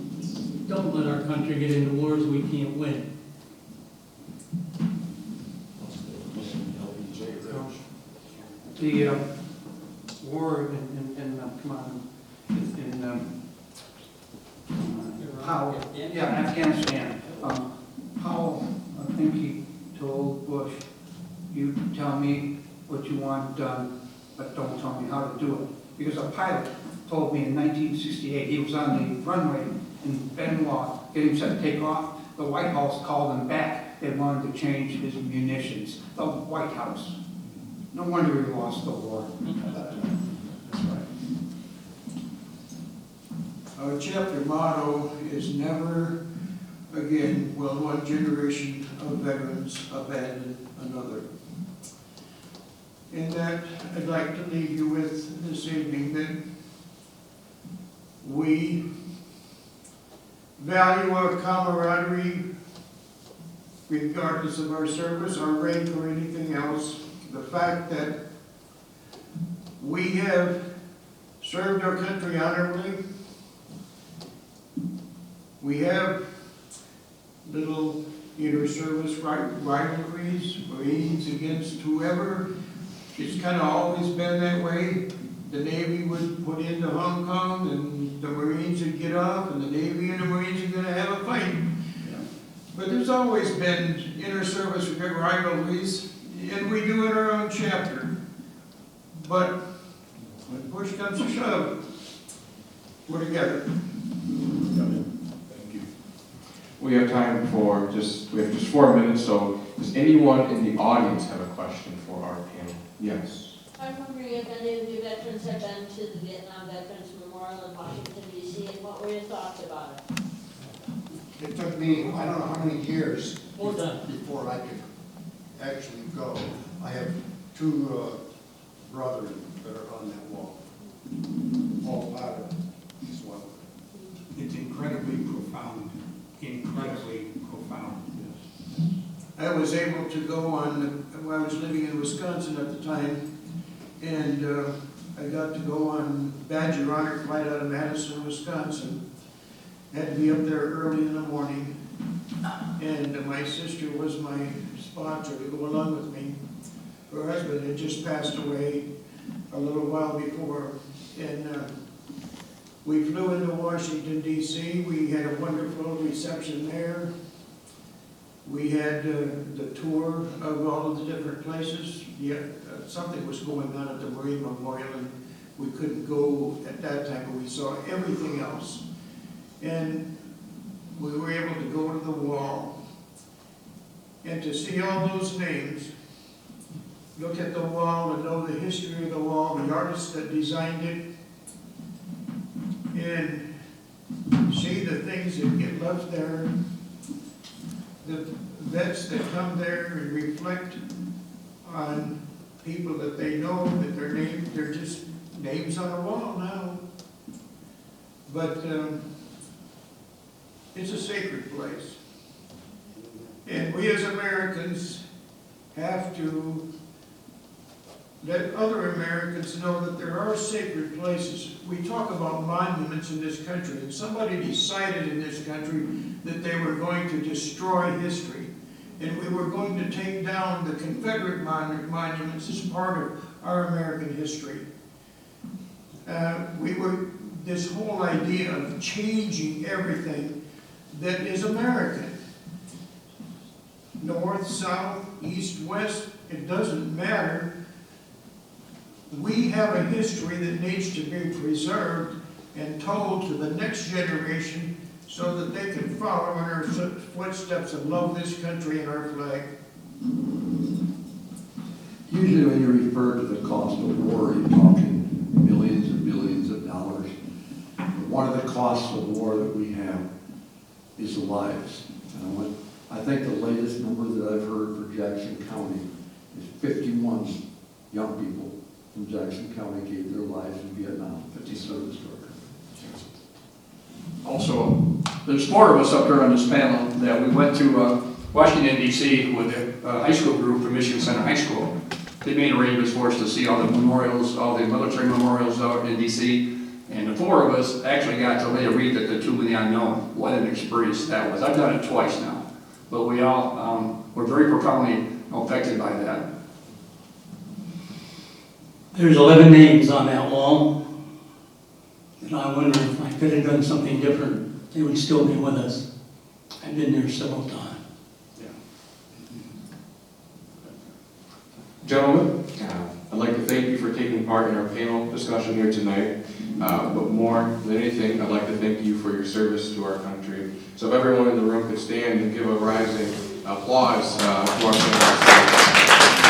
Don't let our country get into wars we can't win. The war Powell, Afghanistan. Powell, I think he told Bush, you tell me what you want done, but don't tell me how to do it. Because a pilot told me in 1968, he was on the runway in Benoit, getting set to take off. The White House called him back. They wanted to change his munitions. The White House. No wonder he lost the war. That's right. Our chapter motto is never again will one generation of veterans abandon another. And that I'd like to leave you with this evening, that we value our camaraderie regardless of our service, our rank, or anything else. The fact that we have served our country honorably. We have little inter-service rivalries, Marines against whoever. It's kind of always been that way. The Navy would put into Hong Kong, and the Marines would get off, and the Navy and the Marines are going to have a fight. Yeah. But there's always been inter-service rivalries, and we do in our own chapter. But when push comes to shove, we're together. Thank you. We have time for just 4 minutes, so does anyone in the audience have a question for our panel? Yes. I'm wondering if any of you veterans have been to the Vietnam Veterans Memorial in Washington, D.C., and what were your thoughts about it? It took me, I don't know how many years Well done. before I could actually go. I have two brothers that are on that wall. Paul Potter is one of them. It's incredibly profound. Incredibly profound. I was able to go on, I was living in Wisconsin at the time, and I got to go on Badger Honor flight out of Madison, Wisconsin. Had to be up there early in the morning, and my sister was my sponsor to go along with me. Her husband had just passed away a little while before, and we flew into Washington, D.C. We had a wonderful reception there. We had the tour of all of the different places. Yeah, something was going on at the Marine Memorial, and we couldn't go at that time, but we saw everything else. And we were able to go to the wall and to see all those names look at the wall and know the history of the wall, the artist that designed it, and see the things that get left there, the vets that come there and reflect on people that they know, that their names, they're just names on a wall now. But it's a sacred place. And we as Americans have to let other Americans know that there are sacred places. We talk about monuments in this country, and somebody decided in this country that they were going to destroy history. And we were going to take down the Confederate monuments as part of our American history. This whole idea of changing everything that is American. North, south, east, west, it doesn't matter. We have a history that needs to be preserved and told to the next generation so that they can follow in our footsteps and love this country and our flag. Usually when you refer to the cost of war, you're talking millions and billions of dollars. But one of the costs of war that we have is the lives. And I think the latest number that I've heard for Jackson County is 51 young people from Jackson County gave their lives in Vietnam, 50 service to our country. Also, there's 4 of us up here on this panel that we went to Washington, D.C. with a high school group from Michigan Center High School. They made arrangements for us to see all the memorials, all the military memorials out in D.C. And the 4 of us actually got to lay a wreath at the Tomb of the Unknown. What an experience that was. I've done it twice now. But we all were very profoundly affected by that. There's 11 names on that wall, and I wonder if I could have done something different, they would still be with us. I've been there several times. Yeah. Gentlemen, I'd like to thank you for taking part in our panel discussion here tonight. But more than anything, I'd like to thank you for your service to our country. So if everyone in the room could stand and give a rising applause to our panelists.